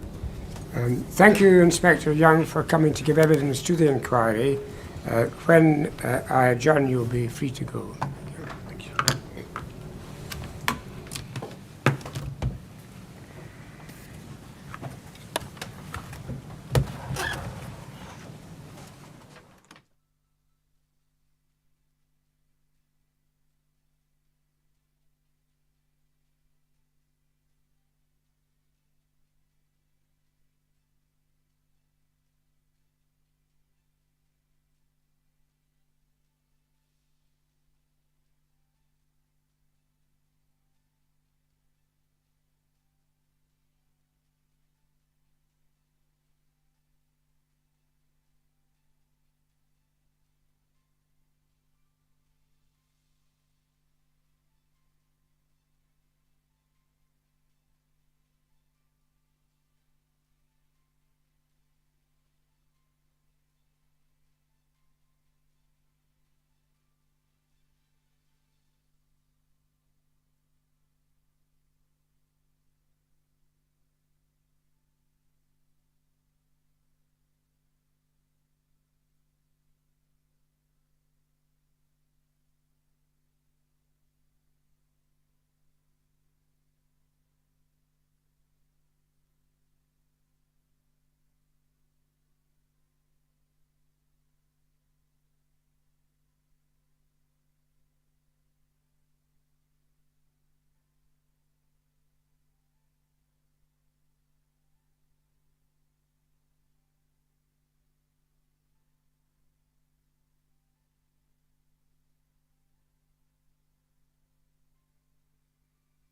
Speaker 1: Thank you, Inspector Young, for coming to give evidence to the inquiry. When I adjourn, you'll be free to go.